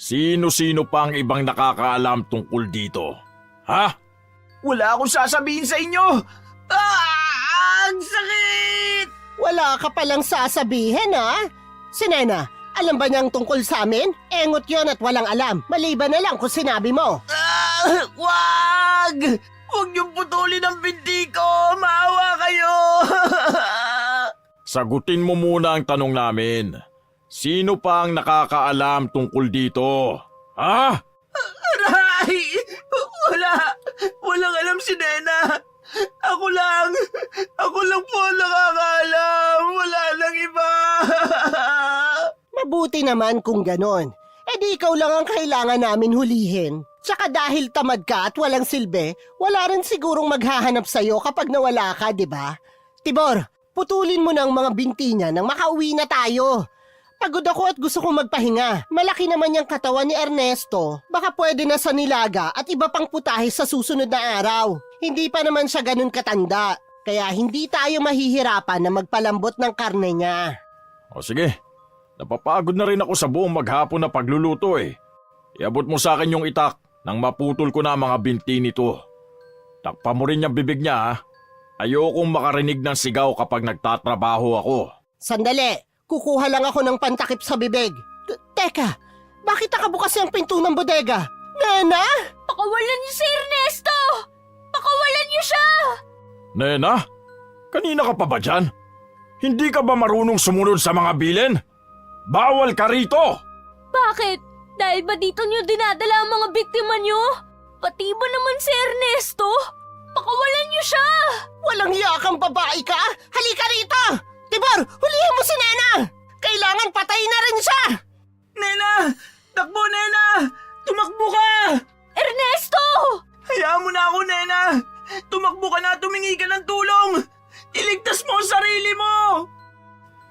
Sino-sino pa ang ibang nakakaalam tungkol dito? Ha? Wala akong sasabihin sa inyo! Ang sakit! Wala ka palang sasabihin ha? Si Nena, alam ba niyang tungkol sa amin? Engot yon at walang alam. Maliban na lang kung sinabi mo. Wag! Huwag niyong putulin ang binti ko! Maawa kayo! Sagutin mo muna ang tanong namin. Sino pa ang nakakaalam tungkol dito? Ha? Aray! Walang alam si Nena! Ako lang po ang nakakaalam! Wala nang iba! Mabuti naman kung ganon. E di ikaw lang ang kailangan namin hulihin. Tsaka dahil tamad ka at walang silbi, wala rin sigurong maghahanap sa'yo kapag nawala ka, di ba? Tibor, putulin mo ng mga binti niya nang makauwi na tayo. Pagod ako at gusto kong magpahinga. Malaki naman yung katawan ni Ernesto. Baka pwede na sa nilaga at iba pang putahe sa susunod na araw. Hindi pa naman siya ganun katanda. Kaya hindi tayo mahihirapan na magpalambot ng karne niya. O sige, napapagod na rin ako sa buong maghapon na pagluluto eh. Iabot mo sa akin yung itak nang maputol ko na ang mga binti nito. Takpa mo rin yung bibig niya ha. Ayokong makarinig ng sigaw kapag nagtatrabaho ako. Sandali, kukuha lang ako ng pantakip sa bibig. Teka, bakit nakabukas yung pinto ng bodega? Nena? Pakawalan niyo si Ernesto! Pakawalan niyo siya! Nena, kanina ka pa ba dyan? Hindi ka ba marunong sumunod sa mga bilin? Bawal ka rito! Bakit? Dahil ba dito niyo dinadala ang mga biktima niyo? Pati ba naman si Ernesto? Pakawalan niyo siya! Walang yakang babae ka? Halika rito! Tibor, hulihin mo si Nena! Kailangan patayin na rin siya! Nena! Takbo, Nena! Tumakbo ka! Ernesto! Hayaan mo na ako, Nena! Tumakbo ka na at tumingi ka ng tulong! Iligtas mo ang sarili mo!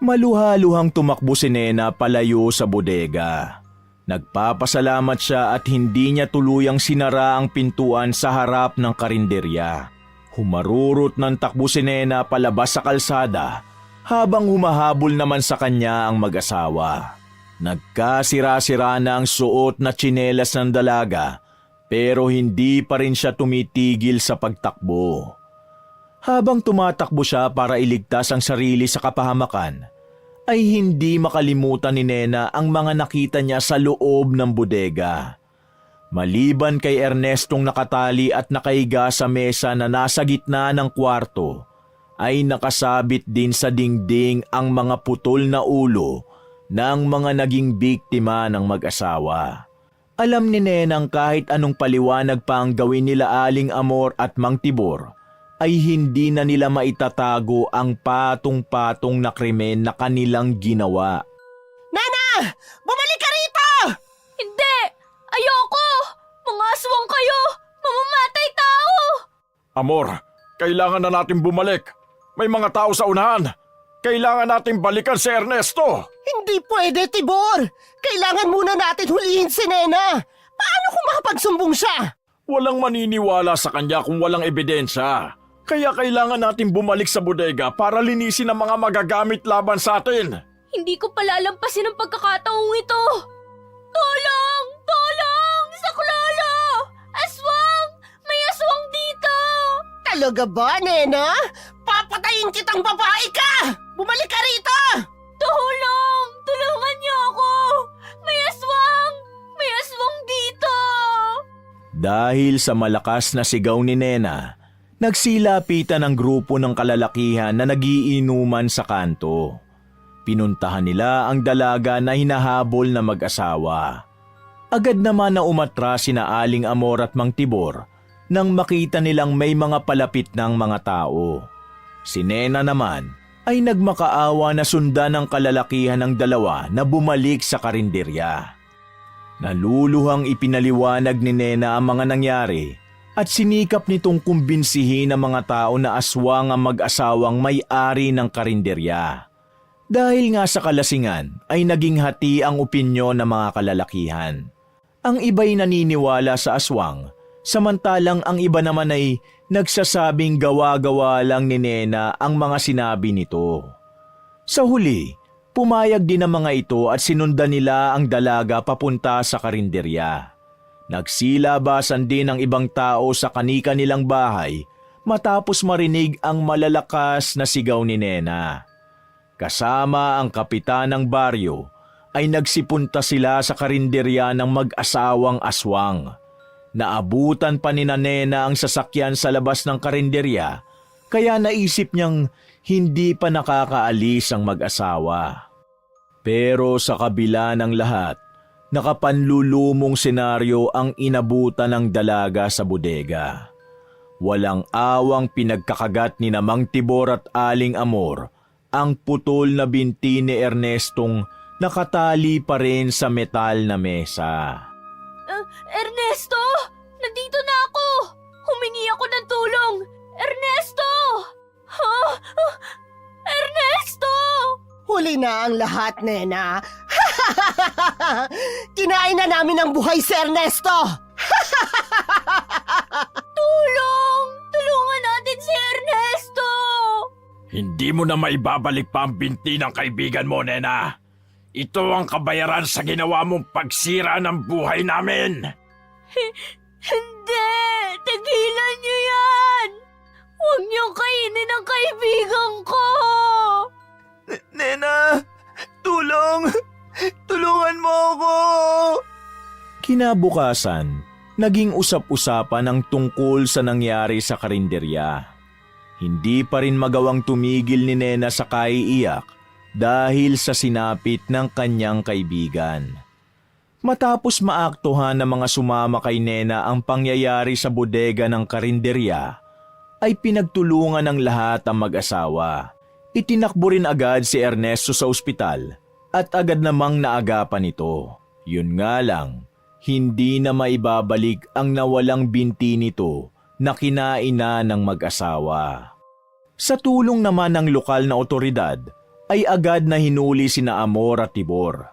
Maluha-luhang tumakbo si Nena palayo sa bodega. Nagpapasalamat siya at hindi niya tuluyang sinara ang pintuan sa harap ng karinderya. Humarurot ng takbo si Nena palabas sa kalsada habang humahabol naman sa kanya ang mag-asawa. Nagkasira-sira na ang suot na tsinelas ng dalaga pero hindi pa rin siya tumitigil sa pagtakbo. Habang tumatakbo siya para iligtas ang sarili sa kapahamakan, ay hindi makalimutan ni Nena ang mga nakita niya sa loob ng bodega. Maliban kay Ernestong nakatali at nakahiga sa mesa na nasa gitna ng kwarto, ay nakasabit din sa dingding ang mga putol na ulo ng mga naging biktima ng mag-asawa. Alam ni Nenang kahit anong paliwanag pa ang gawin nila Aling Amor at Mang Tibor, ay hindi na nila maitatago ang patong-patong na krimen na kanilang ginawa. Nena! Bumalik ka rito! Hindi! Ayoko! Mga aswang kayo! Mamamatay tao! Amor, kailangan na natin bumalik. May mga tao sa unahan. Kailangan natin balikan si Ernesto. Hindi pwede, Tibor! Kailangan muna natin hulihin si Nena! Paano kung makapagsumbong siya? Walang maniniwala sa kanya kung walang ebidensya. Kaya kailangan natin bumalik sa bodega para linisin ang mga magagamit laban sa atin. Hindi ko palalampasin ang pagkakataong ito! Tulong! Tulong! Saklolo! Aswang! May aswang dito! Talaga ba, Nena? Papatayin kitang babae ka! Bumalik ka rito! Tulong! Tulungan niyo ako! May aswang! May aswang dito! Dahil sa malakas na sigaw ni Nena, nagsilapitan ang grupo ng kalalakihan na nagiinuman sa kanto. Pinuntahan nila ang dalaga na hinahabol na mag-asawa. Agad naman na umatras sina Aling Amor at Mang Tibor nang makita nilang may mga palapit ng mga tao. Si Nena naman ay nagmakaawa na sundan ng kalalakihan ng dalawa na bumalik sa karinderya. Naluluhang ipinaliwanag ni Nena ang mga nangyari at sinikap nitong kumbinsihin ang mga tao na aswang ang mag-asawang may-ari ng karinderya. Dahil nga sa kalasingan ay naging hati ang opinyon ng mga kalalakihan. Ang iba'y naniniwala sa aswang, samantalang ang iba naman ay nagsasabing gawa-gawa lang ni Nena ang mga sinabi nito. Sa huli, pumayag din ang mga ito at sinundan nila ang dalaga papunta sa karinderya. Nagsilabasan din ang ibang tao sa kani-kanilang bahay matapos marinig ang malalakas na sigaw ni Nena. Kasama ang kapitan ng baryo ay nagsipunta sila sa karinderya ng mag-asawang aswang. Naabutan pa ni Nena ang sasakyan sa labas ng karinderya kaya naisip niyang hindi pa nakakaalis ang mag-asawa. Pero sa kabila ng lahat, nakapanlulumong senaryo ang inabutan ng dalaga sa bodega. Walang awang pinagkakagat ni Mang Tibor at Aling Amor ang putol na binti ni Ernestong nakatali pa rin sa metal na mesa. Ernesto! Nandito na ako! Humingi ako ng tulong! Ernesto! Ernesto! Huli na ang lahat, Nena. Kinain na namin ang buhay si Ernesto! Tulong! Tulungan natin si Ernesto! Hindi mo na maibabalik pa ang binti ng kaibigan mo, Nena. Ito ang kabayaran sa ginawa mong pagsira ng buhay namin. Hindi! Tigilan niyo yan! Huwag niyong kainin ang kaibigan ko! Nena! Tulong! Tulungan mo ako! Kinabukasan, naging usap-usapan ang tungkol sa nangyari sa karinderya. Hindi pa rin magawang tumigil ni Nena sa kaiiyak dahil sa sinapit ng kanyang kaibigan. Matapos maaktuhan ng mga sumama kay Nena ang pangyayari sa bodega ng karinderya, ay pinagtulungan ng lahat ang mag-asawa. Itinakbo rin agad si Ernesto sa ospital at agad namang naagapan ito. Yun nga lang, hindi na maibabalik ang nawalang binti nito na kinain na ng mag-asawa. Sa tulong naman ng lokal na otoridad, ay agad na hinuli sina Amor at Tibor.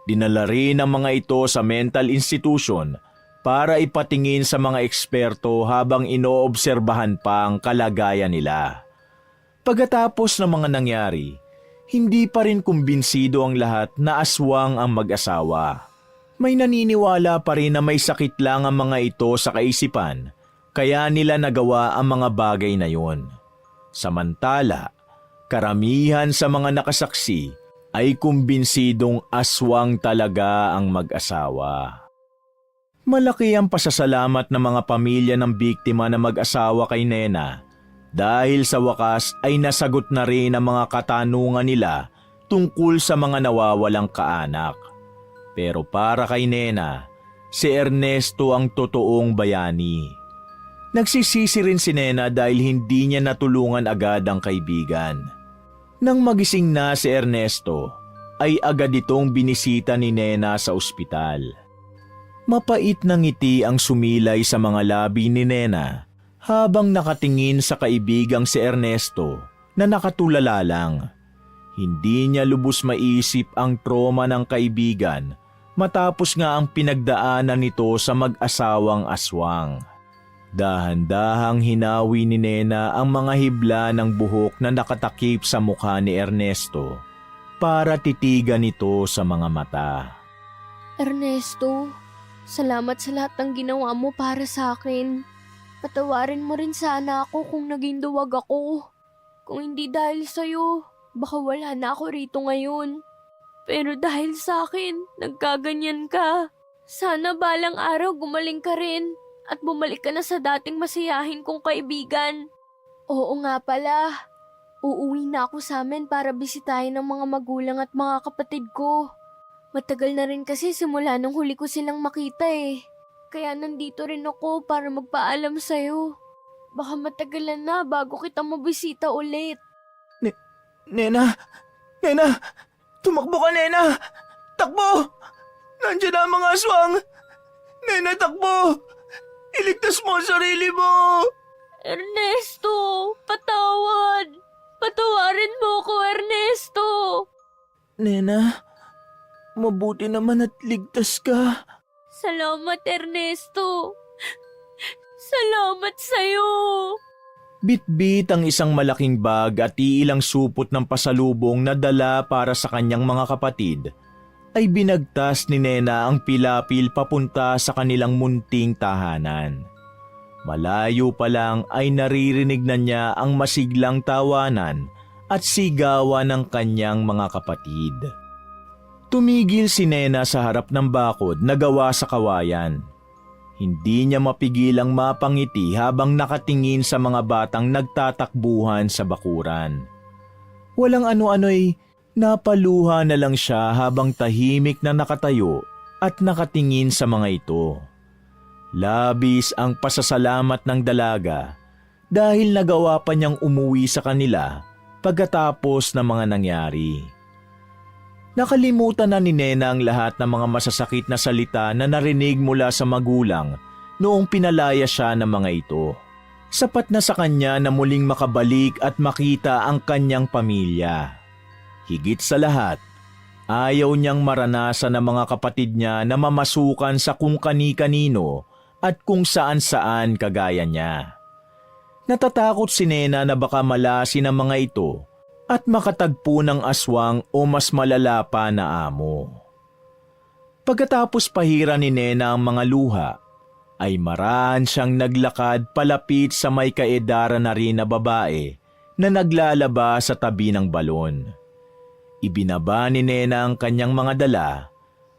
Dinala rin ang mga ito sa mental institution para ipatingin sa mga eksperto habang inoobserbahan pa ang kalagayan nila. Pagkatapos ng mga nangyari, hindi pa rin kumbinsido ang lahat na aswang ang mag-asawa. May naniniwala pa rin na may sakit lang ang mga ito sa kaisipan, kaya nila nagawa ang mga bagay na yun. Samantala, karamihan sa mga nakasaksi ay kumbinsidong aswang talaga ang mag-asawa. Malaki ang pasasalamat ng mga pamilya ng biktima na mag-asawa kay Nena dahil sa wakas ay nasagot na rin ang mga katanungan nila tungkol sa mga nawawalang kaanak. Pero para kay Nena, si Ernesto ang totoong bayani. Nagsisisi rin si Nena dahil hindi niya natulungan agad ang kaibigan. Nang magising na si Ernesto, ay agad itong binisita ni Nena sa ospital. Mapait na ngiti ang sumilay sa mga labi ni Nena habang nakatingin sa kaibigang si Ernesto na nakatulala lang. Hindi niya lubos maisip ang trauma ng kaibigan matapos nga ang pinagdaanan nito sa mag-asawang aswang. Dahan-dahang hinawi ni Nena ang mga hibla ng buhok na nakatakip sa mukha ni Ernesto para titigan ito sa mga mata. Ernesto, salamat sa lahat ng ginawa mo para sa akin. Patawarin mo rin sana ako kung naging duwag ako. Kung hindi dahil sa'yo, baka wala na ako rito ngayon. Pero dahil sa akin, nagkaganyan ka. Sana balang araw gumaling ka rin at bumalik ka na sa dating masiyahin kong kaibigan. Oo nga pala, uuwi na ako sa amin para bisitahin ang mga magulang at mga kapatid ko. Matagal na rin kasi simula nung huli ko silang makita eh. Kaya nandito rin ako para magpaalam sa'yo. Baka matagalan na bago kita mabisita ulit. Nena! Nena! Tumakbo ka, Nena! Takbo! Nandiyan na ang mga aswang! Nena, takbo! Iligtas mo ang sarili mo! Ernesto, patawad! Patawarin mo ko, Ernesto! Nena, mabuti naman at ligtas ka. Salamat, Ernesto! Salamat sa'yo! Bitbit ang isang malaking bag at iilang supot ng pasalubong na dala para sa kanyang mga kapatid, ay binagtas ni Nena ang pilapil papunta sa kanilang munting tahanan. Malayo pa lang ay naririnig na niya ang masiglang tawanan at sigawan ng kanyang mga kapatid. Tumigil si Nena sa harap ng bakod na gawa sa kawayan. Hindi niya mapigilang mapangiti habang nakatingin sa mga batang nagtatakbuhan sa bakuran. Walang ano-ano'y napaluha na lang siya habang tahimik na nakatayo at nakatingin sa mga ito. Labis ang pasasalamat ng dalaga dahil nagawa pa niyang umuwi sa kanila pagkatapos ng mga nangyari. Nakalimutan na ni Nena ang lahat ng mga masasakit na salita na narinig mula sa magulang noong pinalaya siya ng mga ito. Sapat na sa kanya na muling makabalik at makita ang kanyang pamilya. Higit sa lahat, ayaw niyang maranasan ng mga kapatid niya na mamasukan sa kung kani-kanino at kung saan-saan kagaya niya. Natatakot si Nena na baka malasin ang mga ito at makatagpo ng aswang o mas malala pa na amo. Pagkatapos pahira ni Nena ang mga luha, ay maraan siyang naglakad palapit sa may kaedaran na rin na babae na naglalaba sa tabi ng balon. Ibinaba ni Nena ang kanyang mga dala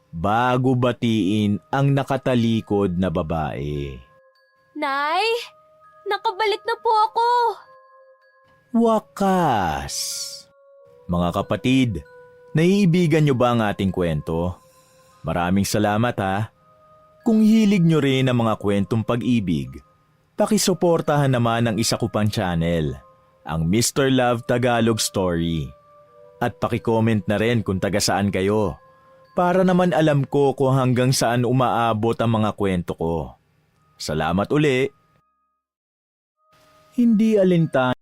bago batiin ang nakatalikod na babae. Nay, nakabalik na po ako! Wakas! Mga kapatid, naiibigan niyo ba ang ating kwento? Maraming salamat ha. Kung hilig niyo rin ang mga kwentong pag-ibig, pakisuportahan naman ang isa ko pang channel, ang Mr. Love Tagalog Story. At pakicomment na rin kung taga saan kayo, para naman alam ko kung hanggang saan umaabot ang mga kwento ko. Salamat uli! Hindi alintan